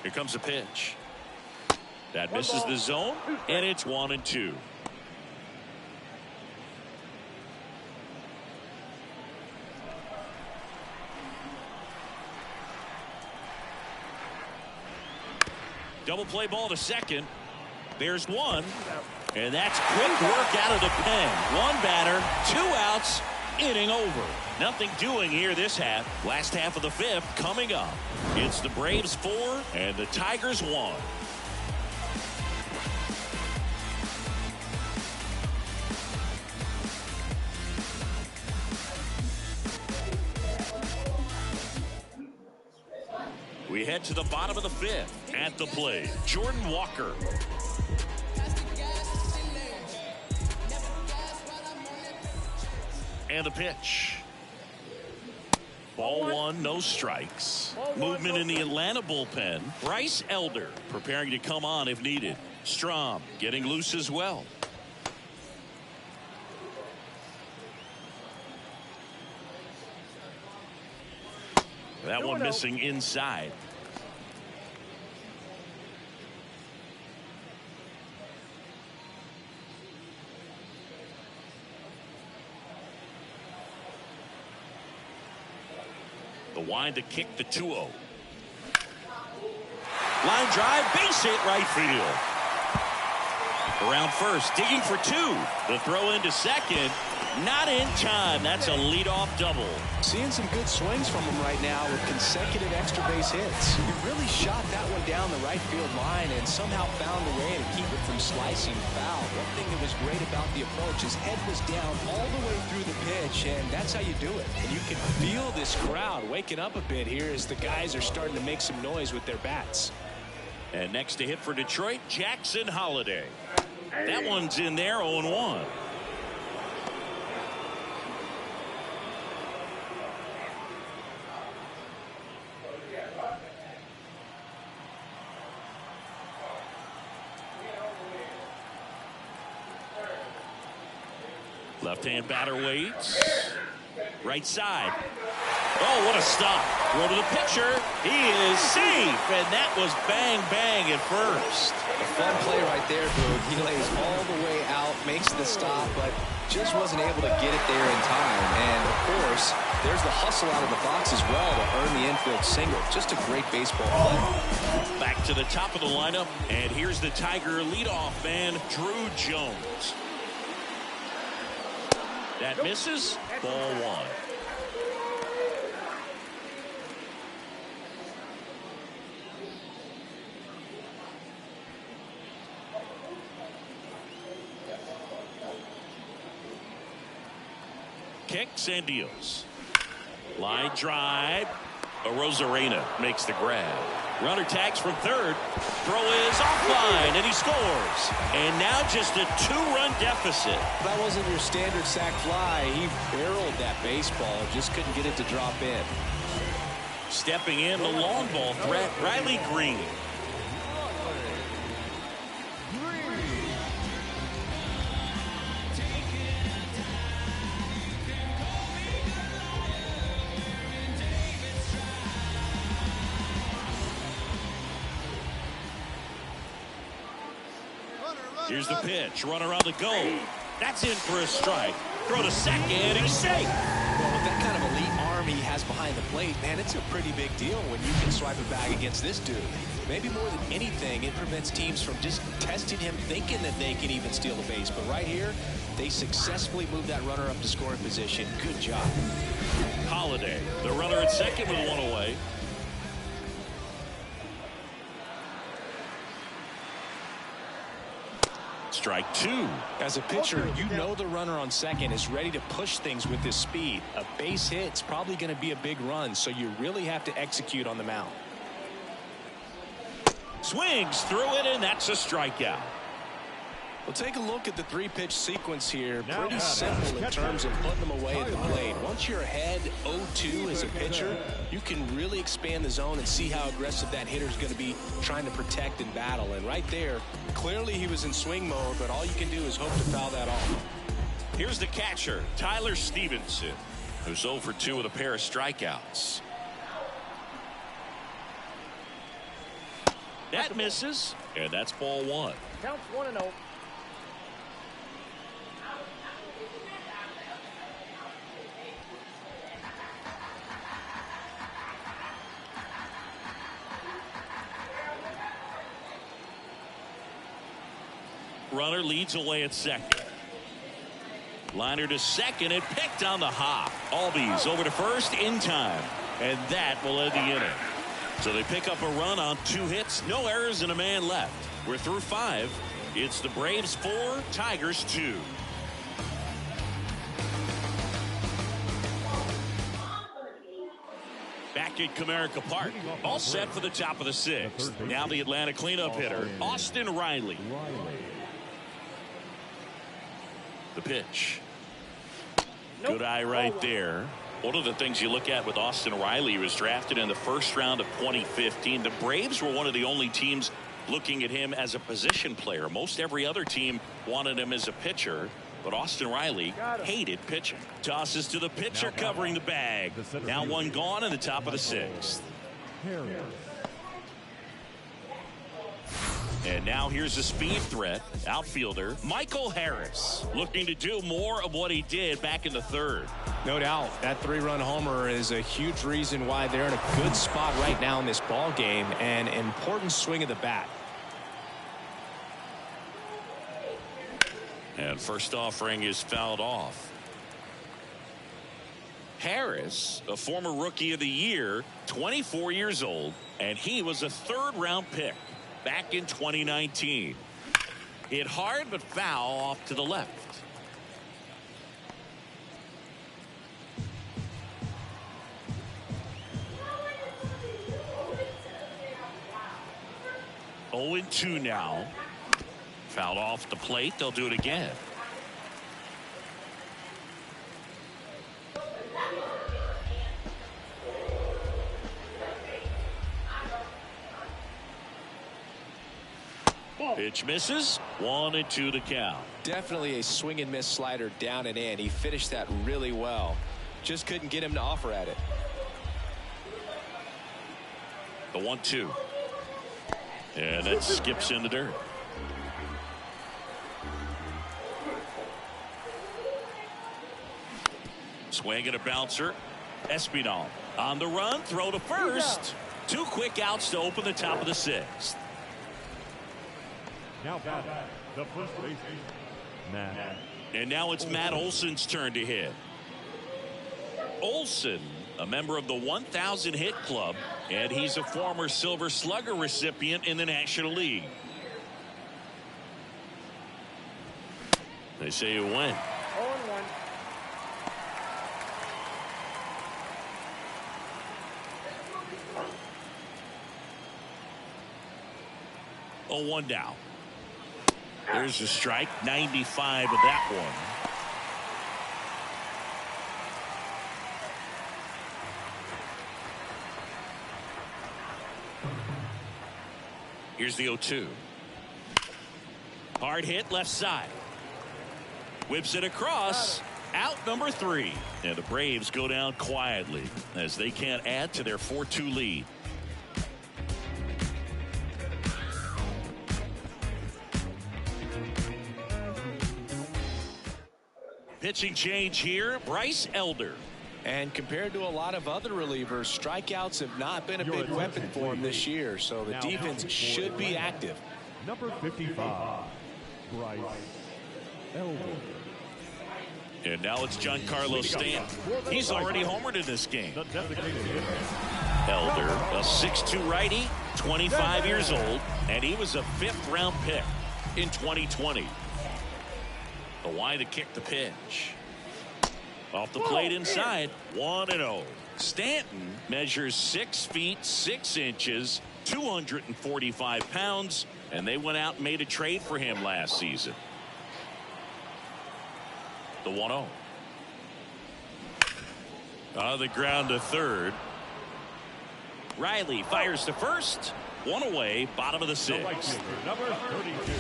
Here comes a pitch. That misses the zone, and it's 1-2. Double play ball to second. There's one, and that's quick work out of the pen. One batter, 2 outs, inning over. Nothing doing here this half. Last half of the 5th coming up. It's the Braves 4 and the Tigers 1. We head to the bottom of the 5th. At the plate, Jordan Walker. And the pitch. Ball 1, no strikes. Movement in the Atlanta bullpen. Bryce Elder preparing to come on if needed. Strom getting loose as well. That one missing inside. The wind to kick the 2-0. Line drive, base hit right field. Around first, digging for 2. The throw into second. Not in time. That's a leadoff double. Seeing some good swings from him right now with consecutive extra base hits. He really shot that one down the right field line and somehow found a way to keep it from slicing foul. One thing that was great about the approach, his head was down all the way through the pitch, and that's how you do it. And you can feel this crowd waking up a bit here as the guys are starting to make some noise with their bats. And next to hit for Detroit, Jackson Holliday. That one's in there, 0-1. Left-hand batter waits. Right side. Oh, what a stop. Throw to the pitcher. He is safe. And that was bang, bang at first. A fun play right there, Boog. He lays all the way out, makes the stop, but just wasn't able to get it there in time. And, of course, there's the hustle out of the box as well to earn the infield single. Just a great baseball play. Back to the top of the lineup. And here's the Tiger leadoff man, Drew Jones. That misses. Ball one. Kicks and deals. Line drive. Arozarena makes the grab. Runner tags from third. Throw is offline, and he scores. And now just a two-run deficit. That wasn't your standard sac fly. He barreled that baseball, just couldn't get it to drop in. Stepping in, the long ball threat, Riley Green. Here's the pitch. Runner on the go. That's in for a strike. Throw to second. He's safe. Well, with that kind of elite arm he has behind the plate, man, it's a pretty big deal when you can swipe a bag against this dude. Maybe more than anything, it prevents teams from just testing him, thinking that they can even steal a base. But right here, they successfully moved that runner up to scoring position. Good job. Holliday, the runner at second with one away. Strike two. As a pitcher, you know the runner on second is ready to push things with his speed. A base hit's probably going to be a big run, so you really have to execute on the mound. Swings through it, and that's a strikeout. Well, take a look at the three-pitch sequence here. Pretty simple in terms of putting them away at the plate. Once you're ahead 0-2 as a pitcher, you can really expand the zone and see how aggressive that hitter's going to be trying to protect and battle. And right there, clearly he was in swing mode, but all you can do is hope to foul that off. Here's the catcher, Tyler Stevenson, who's 0 for 2 with a pair of strikeouts. That misses, and that's ball one. Counts 1-0. Runner leads away at second. Liner to second and picked on the hop. Albies over to first in time. And that will end the inning. So they pick up a run on 2 hits, no errors, and a man left. We're through 5. It's the Braves 4, Tigers 2. Back at Comerica Park, all set for the top of the 6th. Now the Atlanta cleanup hitter, Austin Riley. The pitch. Good eye right there. One of the things you look at with Austin Riley, he was drafted in the first round of 2015. The Braves were one of the only teams looking at him as a position player. Most every other team wanted him as a pitcher, but Austin Riley hated pitching. Tosses to the pitcher covering the bag. Now one gone in the top of the 6th. And now here's a speed threat, outfielder Michael Harris, looking to do more of what he did back in the 3rd. No doubt that 3-run homer is a huge reason why they're in a good spot right now in this ball game, and an important swing of the bat. And first offering is fouled off. Harris, a former Rookie of the Year, 24 years old, and he was a third-round pick back in 2019. Hit hard, but foul off to the left. Oh, 2 now. Fouled off the plate. They'll do it again. Pitch misses. 1-2 to count. Definitely a swing and miss slider down and in. He finished that really well. Just couldn't get him to offer at it. The 1-2. And that skips in the dirt. Swing and a bouncer. Espinal on the run. Throw to first. 2 quick outs to open the top of the 6th. Now batting, the first baseman, Matt. And now it's Matt Olson's turn to hit. Olson, a member of the 1,000 hit club, and he's a former Silver Slugger recipient in the National League. They say you win. 0-1. Oh, 1 down. There's a strike. 95 of that one. Here's the 0-2. Hard hit left side. Whips it across. Out number 3. And the Braves go down quietly as they can't add to their 4-2 lead. Pitching change here, Bryce Elder. And compared to a lot of other relievers, strikeouts have not been a big weapon for him this year. So the defense should be active. Number 55, Bryce Elder. And now it's Giancarlo Stanton. He's already homered in this game. The designated hitter. Elder, a 6'2 righty, 25 years old, and he was a 5th-round pick in 2020. The wide to kick the pitch. Off the plate inside, 1-0. Stanton measures 6 feet 6 inches, 245 pounds, and they went out and made a trade for him last season. The 1-0. On the ground to third. Riley fires to first. 1 away, bottom of the 6th. Right fielder, number 32,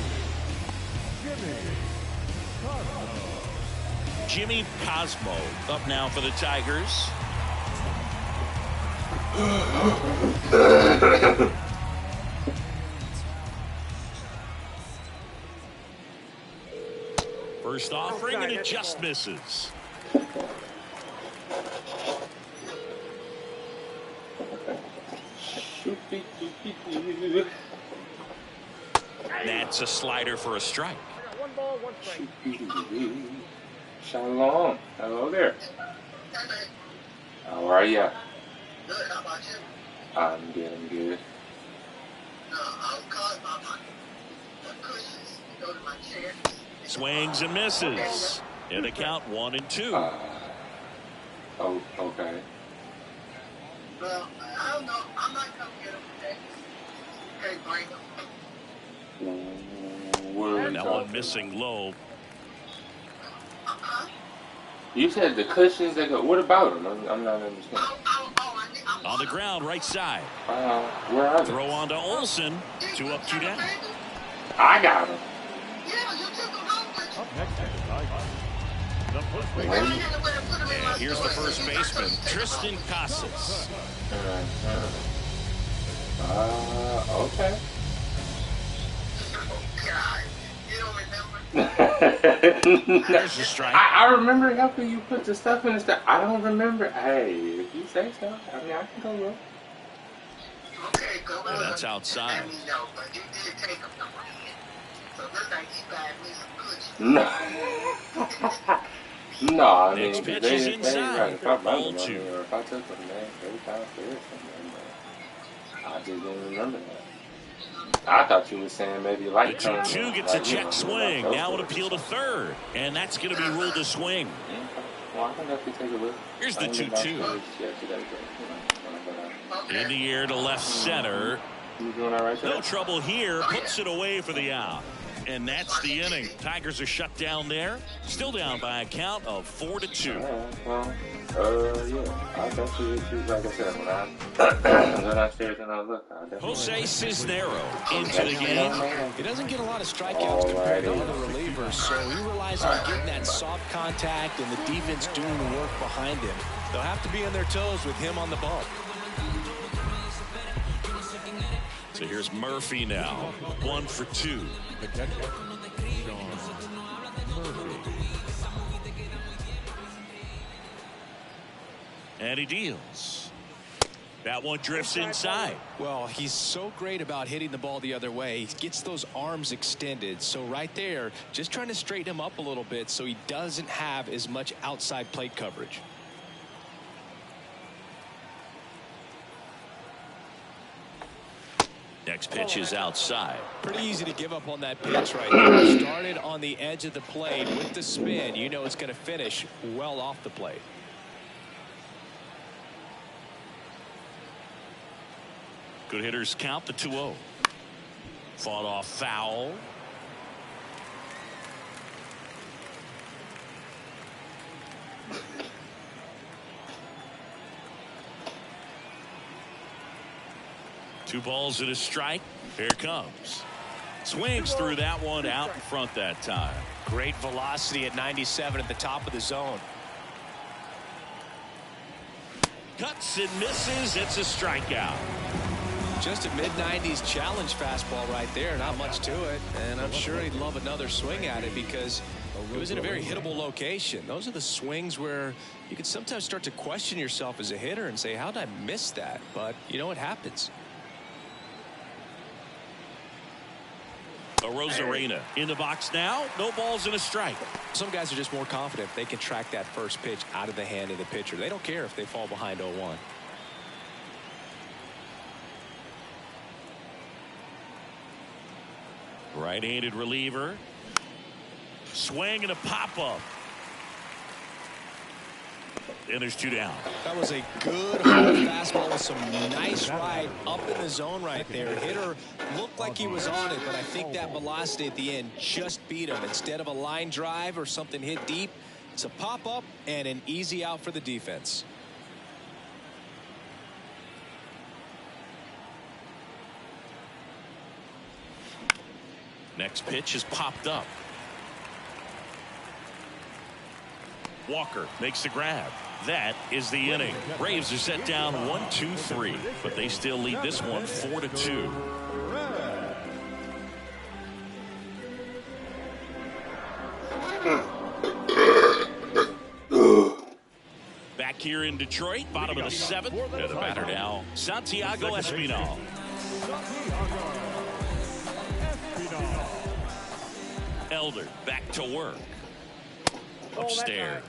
Jimmy Cosmo up now for the Tigers. First offering and it just misses. That's a slider for a strike. 1 ball, 1 strike. Shalom. Hello there. How are ya? Good, how about you? I'm good. I'm good. I was calling about my cushions. Go to my chair. Swings and misses. And the count 1-2. Oh, okay. Well, I don't know. I might come get them today. Okay, bring them. What are we That talking one missing low. You said the cushions that go. What about them? I'm not understanding. On the ground, right side. Where are they? Throw on to Olson. 2 up, 2 down. I got them. Yeah, you took them home with you. up next is the Tigers. The first baseman, And here's the first baseman, Tristan Casas. Okay. God, you don't remember? There's the strike. I remember helping you put the stuff in the stuff. I don't remember. Hey, if you say so, I mean, I can go look. Okay, go Yeah, on. that's outside. Let me know, but you did take them somewhere. So look like you got me some good shit. No. No, I mean, Next they pitch is right. inside. If I Ball remember, two. or if I took them, man, they kind of said something, but I just didn't remember that. I thought you were saying maybe The like 2-2 gets a like, check like swing. Now an Joker or appeal to something. third. And that's going to be ruled a swing. Well, I can definitely take a look. Here's the I ain't been 2-2. downstairs yet today, but, In the air to left center. You doing all right today? No trouble here. Puts it away for the out. And that's the inning. Tigers are shut down there. Still down by a count of 4-2. Well, yeah. I definitely hit you, like I said, when I went upstairs and I looked, I definitely. Jose Cisnero into the game. He doesn't get a lot of strikeouts compared to other relievers, so he relies on getting that soft contact and the defense doing the work behind him. They'll have to be on their toes with him on the bump. So here's Murphy now. 1 for 2. The catcher, Sean Murphy. And he deals. That one drifts inside. Well, he's so great about hitting the ball the other way. He gets those arms extended. So right there, just trying to straighten him up a little bit so he doesn't have as much outside plate coverage. Next pitch is outside. Pretty easy to give up on that pitch right there. Started on the edge of the plate with the spin. You know it's going to finish well off the plate. Good hitters count the 2-0. Fought off foul. Two balls and a strike. Here it comes. Swings through that one out in front that time. Great velocity at 97 at the top of the zone. Cuts and misses. It's a strikeout. Just a mid-90s challenge fastball right there. Not much to it. And I'm sure he'd love another swing at it because it was in a very hittable location. Those are the swings where you can sometimes start to question yourself as a hitter and say, how did I miss that? But, you know, it happens. A Rosarena in the box now. No balls and a strike. Some guys are just more confident they can track that first pitch out of the hand of the pitcher. They don't care if they fall behind 0-1. Right-handed reliever. Swing and a pop-up. And there's 2 down. That was a good hard fastball with some nice ride up in the zone right there. Hitter looked like he was on it, but I think that velocity at the end just beat him. Instead of a line drive or something hit deep, it's a pop-up and an easy out for the defense. Next pitch is popped up. Walker makes the grab. That is the inning. Braves are set down 1-2-3, but they still lead this one 4-2. Back here in Detroit, bottom of the 7th. And the batter now, Santiago Espinal. Elder back to work. Upstairs.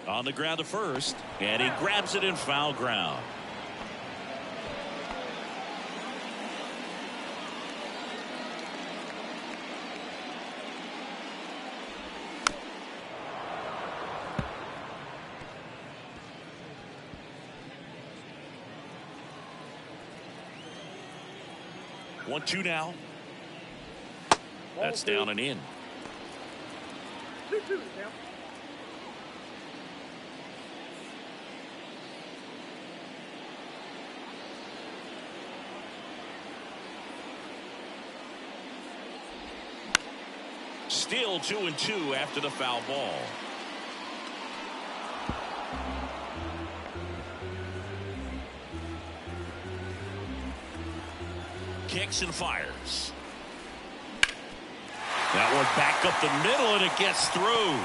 On the ground to first, and he grabs it in foul ground. One, two now. That's down and in. 2-2 now. Still 2-2 after the foul ball. Kicks and fires. That one back up the middle, and it gets through.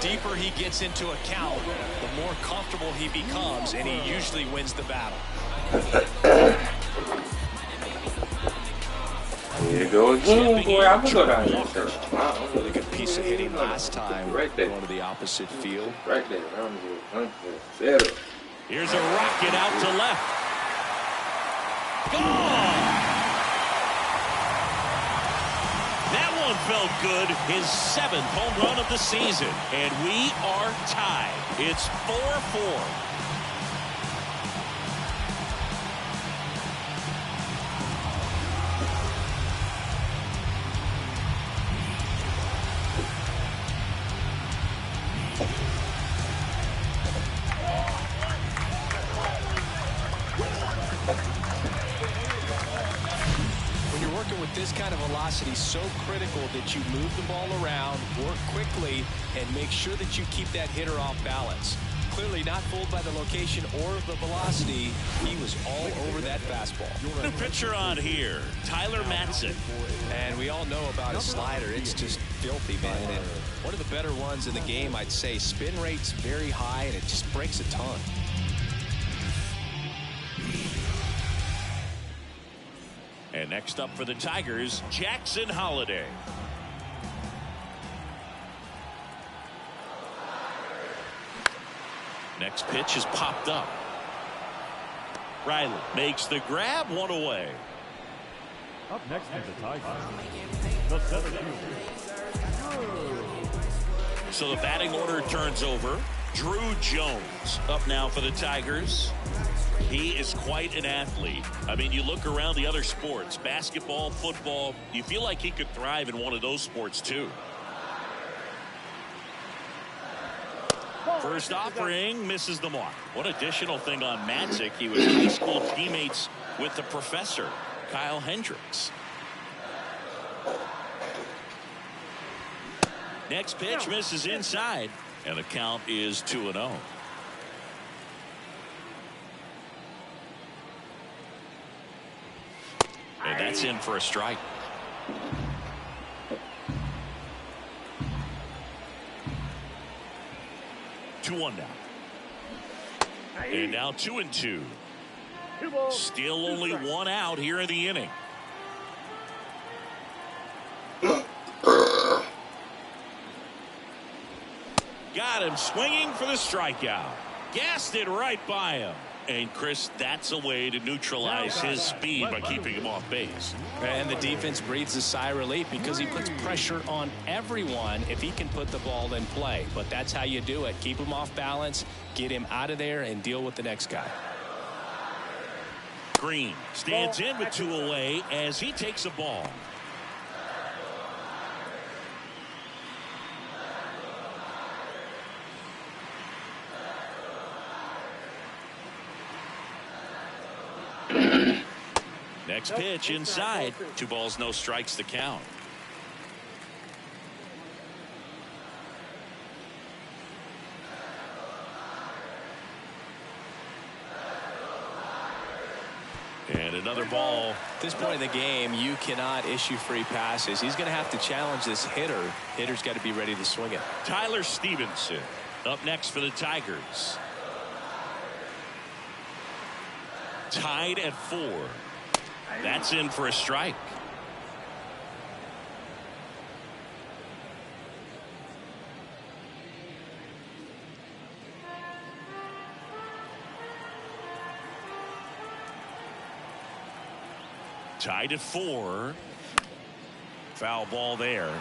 deeper he gets into a count, the more comfortable he becomes, and he usually wins the battle. Here you go again, boy. I'm gonna go down there. Wow, Really good piece of hitting last time. Right there. Going to the opposite field. Right there. I'm better. Here's a rocket out to left. Gone! That one felt good. His 7th home run of the season. And we are tied. It's 4-4. This kind of velocity is so critical that you move the ball around, work quickly, and make sure that you keep that hitter off balance. Clearly not fooled by the location or the velocity. He was all over that fastball. New pitcher on here, Tyler Matzek. And we all know about his slider. It's just filthy, man. And one of the better ones in the game, I'd say. Spin rate's very high, and it just breaks a ton. And next up for the Tigers, Jackson Holliday. Next pitch is popped up. Riley makes the grab, one away. Up next is the Tigers. The center fielder. So the batting order turns over. Drew Jones up now for the Tigers. He is quite an athlete. I mean, you look around the other sports, basketball, football, you feel like he could thrive in one of those sports too. First offering misses the mark. One additional thing on Matzek, he was high school teammates with the professor, Kyle Hendricks. Next pitch misses inside, and the count is 2-0. And that's in for a strike. Two one now. And now 2-2. Still only one out here in the inning. Got him swinging for the strikeout. Gassed it right by him. And Chris, that's a way to neutralize his speed by keeping him off base. And the defense breathes a sigh of relief because he puts pressure on everyone if he can put the ball in play. But that's how you do it. Keep him off balance, get him out of there, and deal with the next guy. Green stands in with 2 away as he takes a ball. Next pitch inside. 2 balls, no strikes to count. And another ball. At this point in the game, you cannot issue free passes. He's going to have to challenge this hitter. Hitter's got to be ready to swing it. Tyler Stevenson up next for the Tigers. Tied at 4. That's in for a strike. Tied at 4. Foul ball there.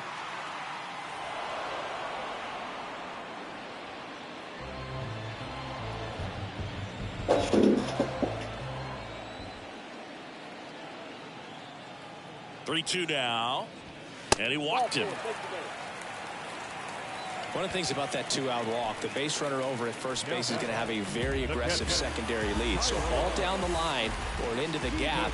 Three-two now, and he walked him. One of the things about that 2-out walk, the base runner over at first base is going to have a very aggressive secondary lead. So a ball down the line or into the gap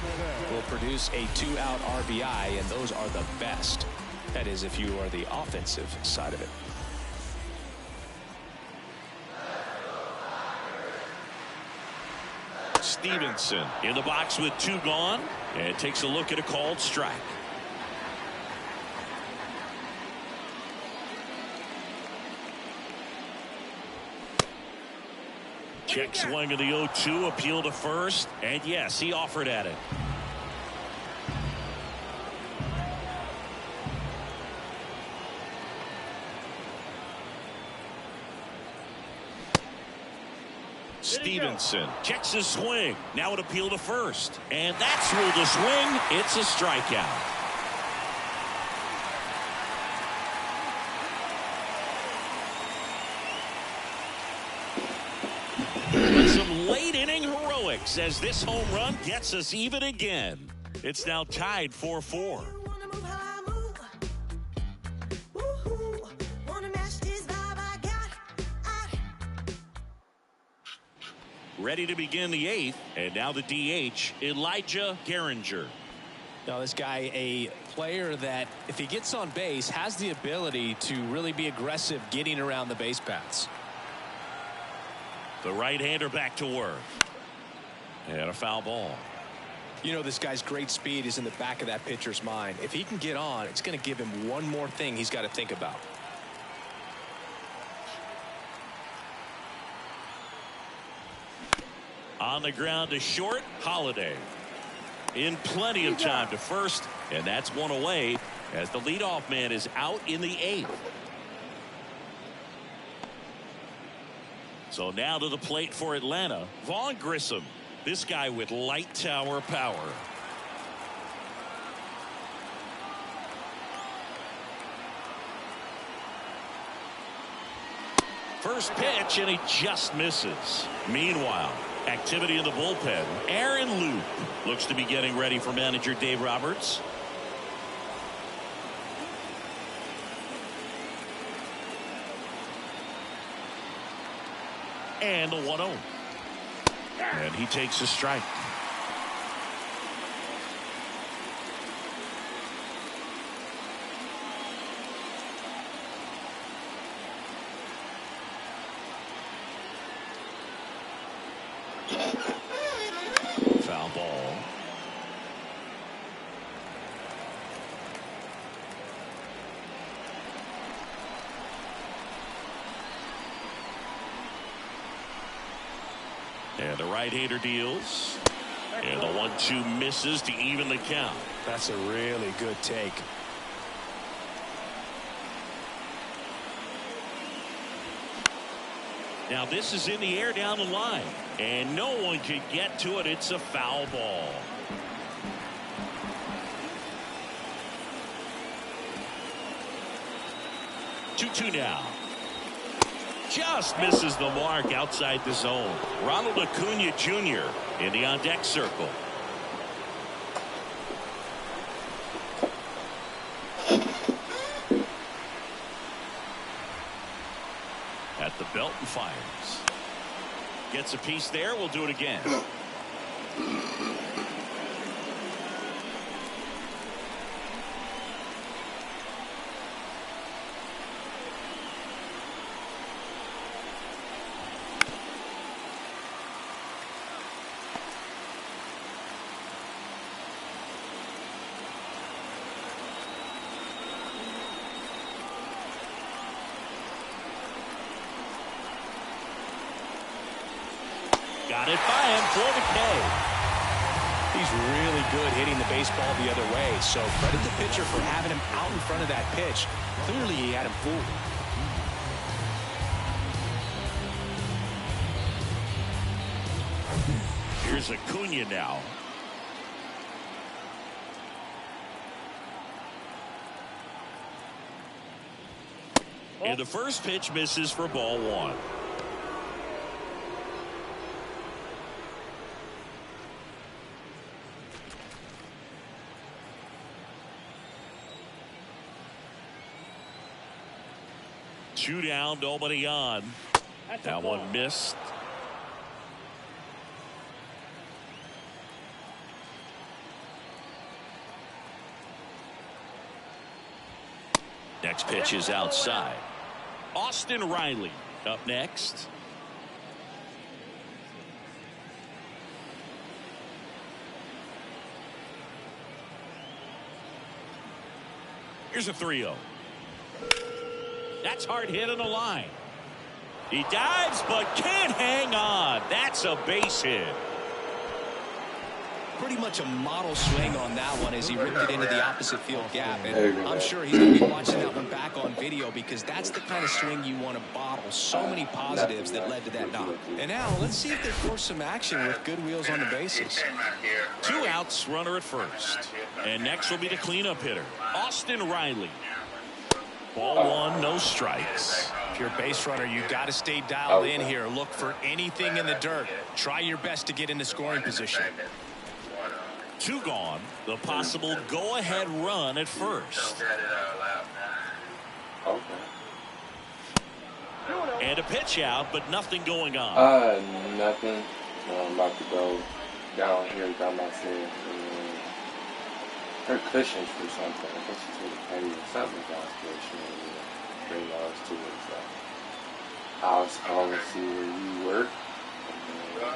will produce a 2-out RBI, and those are the best. That is, if you are the offensive side of it. Stevenson in the box with 2 gone, and takes a look at a called strike. Check swing of the 0-2, appeal to first, and yes, he offered at it. Stevenson checks his swing. Now an appeal to first, and that's ruled a swing. It's a strikeout. Some late inning heroics as this home run gets us even again. It's now tied 4-4. Ready to begin the 8th, and now the DH, Elijah Geringer. Now this guy, a player that if he gets on base has the ability to really be aggressive getting around the base paths. The right-hander back to work. And a foul ball. You know, this guy's great speed is in the back of that pitcher's mind. If he can get on, it's going to give him one more thing he's got to think about. On the ground to short, Holiday. In plenty of time to first, and that's one away as the leadoff man is out in the 8th. So now to the plate for Atlanta, Vaughn Grissom. This guy with light tower power. First pitch, and he just misses. Meanwhile, activity in the bullpen. Aaron Loop looks to be getting ready for manager Dave Roberts. And the 1-0. And he takes a strike. Foul ball. And the right-hander deals. And the 1-2 misses to even the count. That's a really good take. Now this is in the air down the line. And no one could get to it. It's a foul ball. Two now. Just misses the mark outside the zone. Ronald Acuna Jr. in the on-deck circle. At the belt and fires. Gets a piece there. We'll do it again. Got it by him for the K. He's really good hitting the baseball the other way, so credit the pitcher for having him out in front of that pitch. Clearly he had him fooled. Here's Acuna now. And the first pitch misses for ball 1. Two down, nobody on. That one missed. Next pitch is outside. Austin Riley up next. Here's a 3-0. That's hard hit on the line. He dives but can't hang on. That's a base hit. Pretty much a model swing on that one as he ripped it into the opposite field gap. And I'm sure he's going to be watching that one back on video because that's the kind of swing you want to bottle. So many positives that led to that knock. And now let's see if they force some action with good wheels on the bases. 2 outs, runner at first. And next will be the cleanup hitter, Austin Riley. Ball 1, no strikes. If you're a base runner, you got to stay dialed in here. Look for anything in the dirt. Try your best to get into scoring position. 2 gone. The possible go-ahead run at first. And a pitch out, but nothing going on. Nothing. I'm about to go down here by myself. Her cushions for something. I think she's really petty or something downstairs. She really bring those to it. So I was calling to see where you work.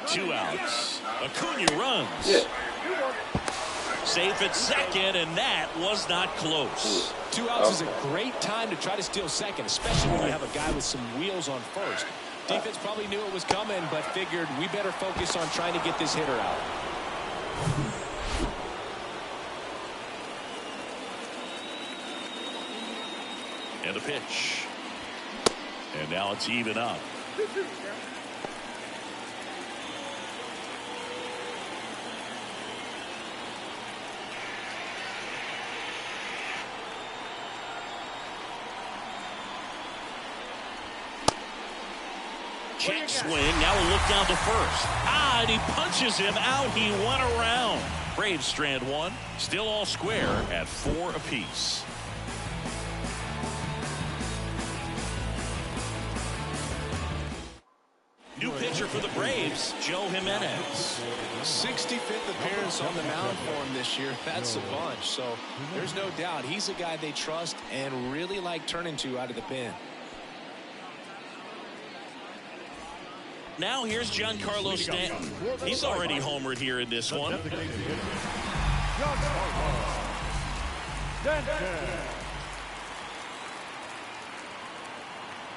2 outs. Acuna runs. Yeah. Safe at second, and that was not close. 2 outs is a great time to try to steal second, especially when you have a guy with some wheels on first. Defense probably knew it was coming, but figured we better focus on trying to get this hitter out. And a pitch. And now it's even up. Check swing. Now a look down to first. And he punches him out. He went around. Braves strand 1. Still all square at 4 apiece. New pitcher for the Braves, Joe Jimenez. 65th appearance on the mound for him this year. That's a bunch. So there's no doubt he's a guy they trust and really like turning to out of the pen. Now here's Giancarlo Stanton. He's already homered here in this one.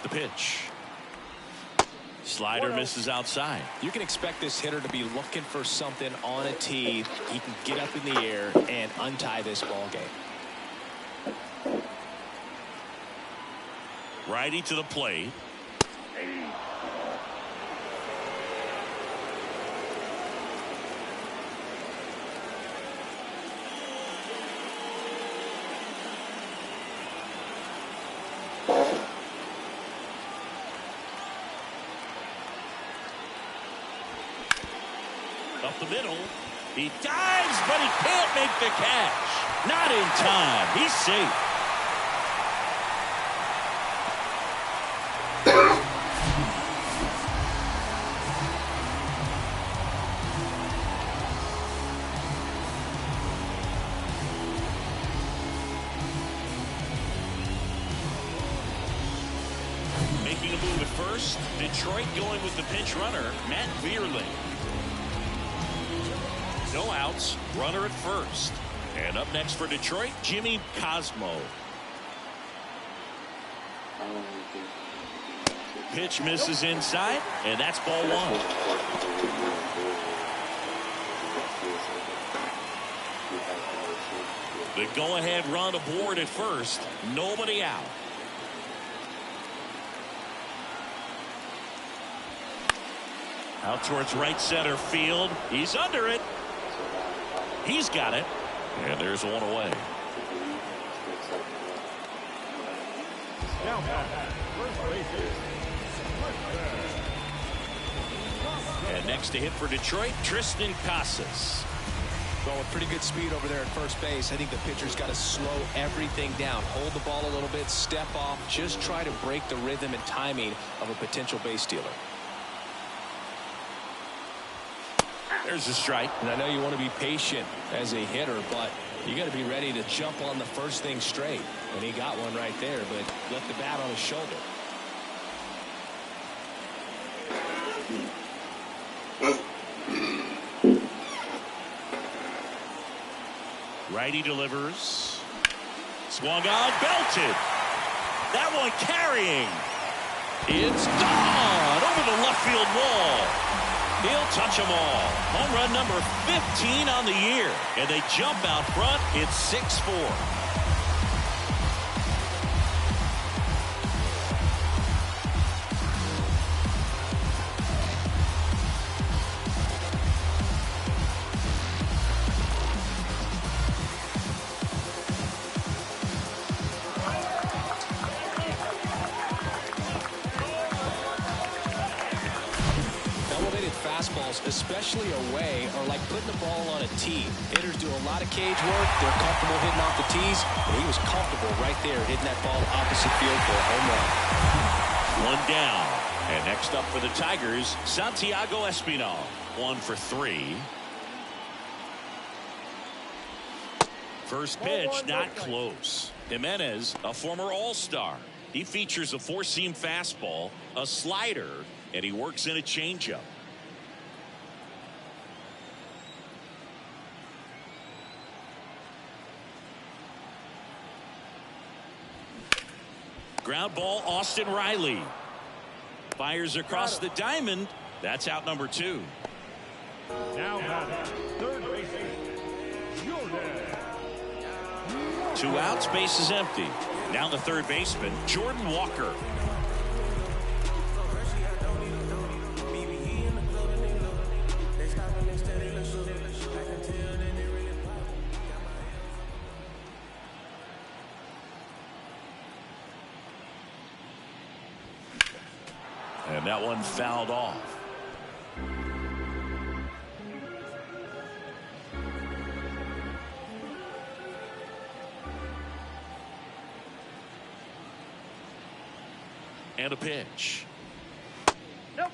The pitch. Slider misses outside. You can expect this hitter to be looking for something on a tee. He can get up in the air and untie this ball game. Righty to the plate. Up the middle. He dives, but he can't make the catch. Not in time. He's safe. Making a move at first. Detroit going with the pinch runner, Matt Vierling. No outs, runner at first. And up next for Detroit, Jimmy Cosmo. Pitch misses inside, and that's ball 1. The go-ahead run aboard at first. Nobody out. Out towards right center field. He's under it. He's got it. And there's one away. And next to hit for Detroit, Tristan Casas. Well, with pretty good speed over there at first base, I think the pitcher's got to slow everything down. Hold the ball a little bit, step off, just try to break the rhythm and timing of a potential base stealer. There's a strike. And I know you want to be patient as a hitter, but you got to be ready to jump on the first thing straight. And he got one right there, but left the bat on his shoulder. Righty delivers. Swung on, belted. That one carrying. It's gone. the left field wall. He'll touch them all. Home run number 15 on the year. And they jump out front. It's 6-4. Fastballs, especially away, are like putting the ball on a tee. Hitters do a lot of cage work. They're comfortable hitting off the tees, but he was comfortable right there hitting that ball opposite field for a home run. One down. And next up for the Tigers, Santiago Espinal. 1 for 3. First pitch, not close. Jimenez, a former All-Star. He features a four-seam fastball, a slider, and he works in a changeup. Ground ball, Austin Riley. Fires across the diamond. That's out number 2. Now batting, third baseman, Jordan. 2 outs, base is empty. Now the third baseman, Jordan Walker. And that one fouled off. And a pitch. Nope.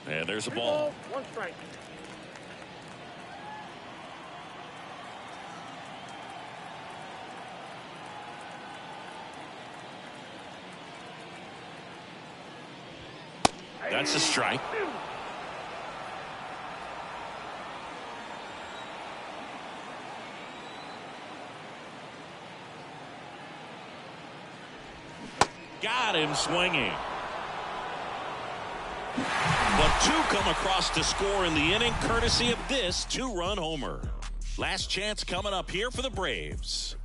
And there's a ball. 1 strike. That's a strike. Got him swinging. But 2 come across to score in the inning, courtesy of this 2-run homer. Last chance coming up here for the Braves.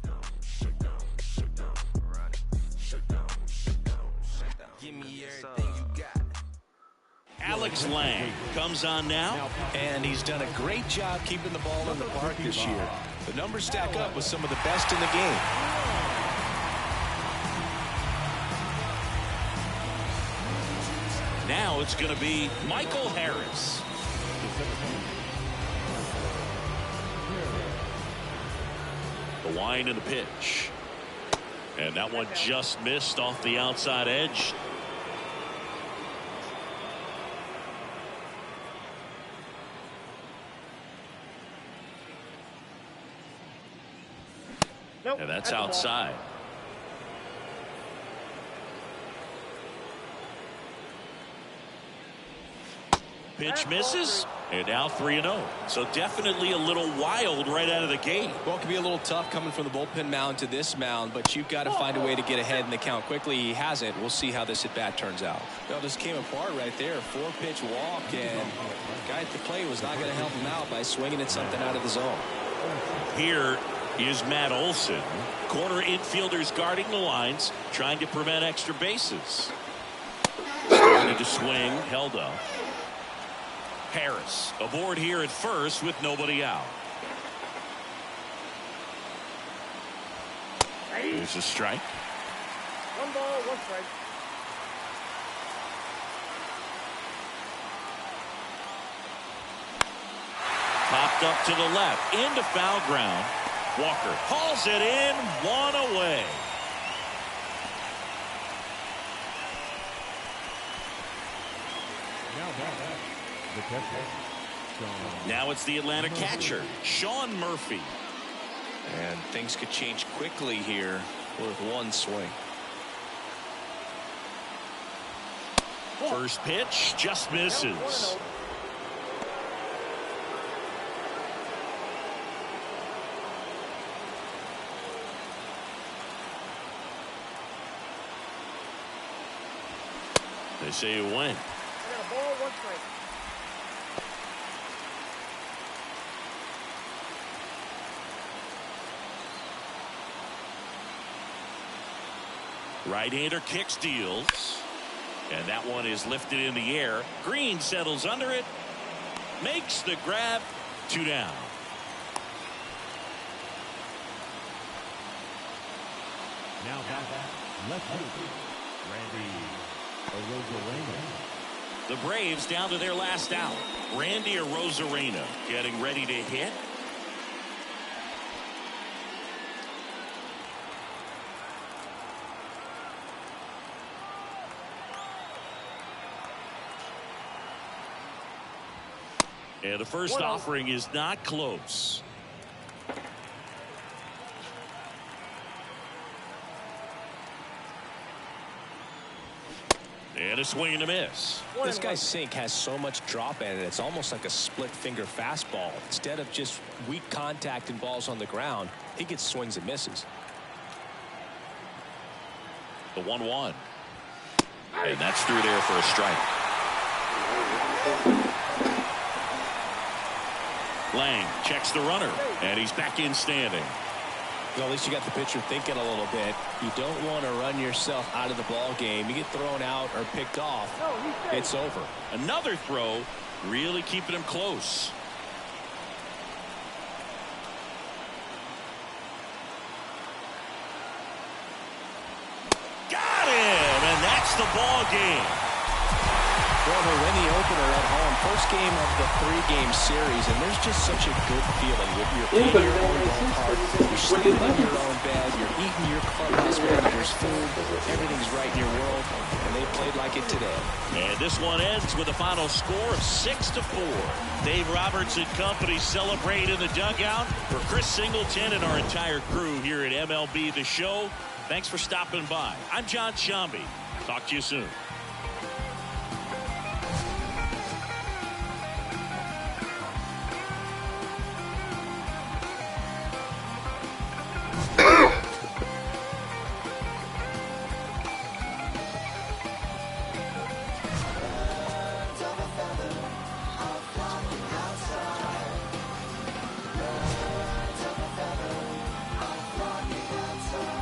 Alex Lang comes on now. And he's done a great job keeping the ball in the park this year. The numbers stack up with some of the best in the game. Now it's going to be Michael Harris. The wind and the pitch. And that one just missed off the outside edge. Nope. And that's outside. Pitch misses, and now 3-0. So definitely a little wild right out of the gate. Well, it can be a little tough coming from the bullpen mound to this mound, but you've got to find a way to get ahead in the count quickly. He hasn't. We'll see how this at-bat turns out. Well, this came apart right there. 4-pitch walk, and the guy at the plate was not going to help him out by swinging at something out of the zone. Here is Matt Olson. Corner infielders guarding the lines, trying to prevent extra bases. Started to swing, held up. Harris aboard here at first with nobody out. There's a strike. 1 ball, 1 strike. Popped up to the left, into foul ground. Walker hauls it in, 1 away. Now it's the Atlanta catcher, Sean Murphy. And things could change quickly here with 1 swing. First pitch just misses. They say you win. I got a ball, one strike. Right-hander kick steals. And that one is lifted in the air. Green settles under it. Makes the grab. 2 down. Now back left field, Randy Arozarena. The Braves down to their last out. Randy Arozarena getting ready to hit. And the first offering is not close. And a swing and a miss. This guy's sink has so much drop in it. It's almost like a split finger fastball. Instead of just weak contact and balls on the ground, he gets swings and misses. The 1-1. And that's through there for a strike. Lang checks the runner, and he's back in standing. Well, at least you got the pitcher thinking a little bit. You don't want to run yourself out of the ball game. You get thrown out or picked off, it's over. Another throw, really keeping him close. Got him, and that's the ball game. Well, they win the opener at home. First game of the 3-game series, and there's just such a good feeling with your in your own ballpark. You're sleeping in your own bed. You're eating your clubhouse manager's food. Everything's right in your world, and they played like it today. And this one ends with a final score of 6-4. Dave Roberts and company celebrate in the dugout. For Chris Singleton and our entire crew here at MLB The Show, thanks for stopping by. I'm John Shambi. Talk to you soon. Outside.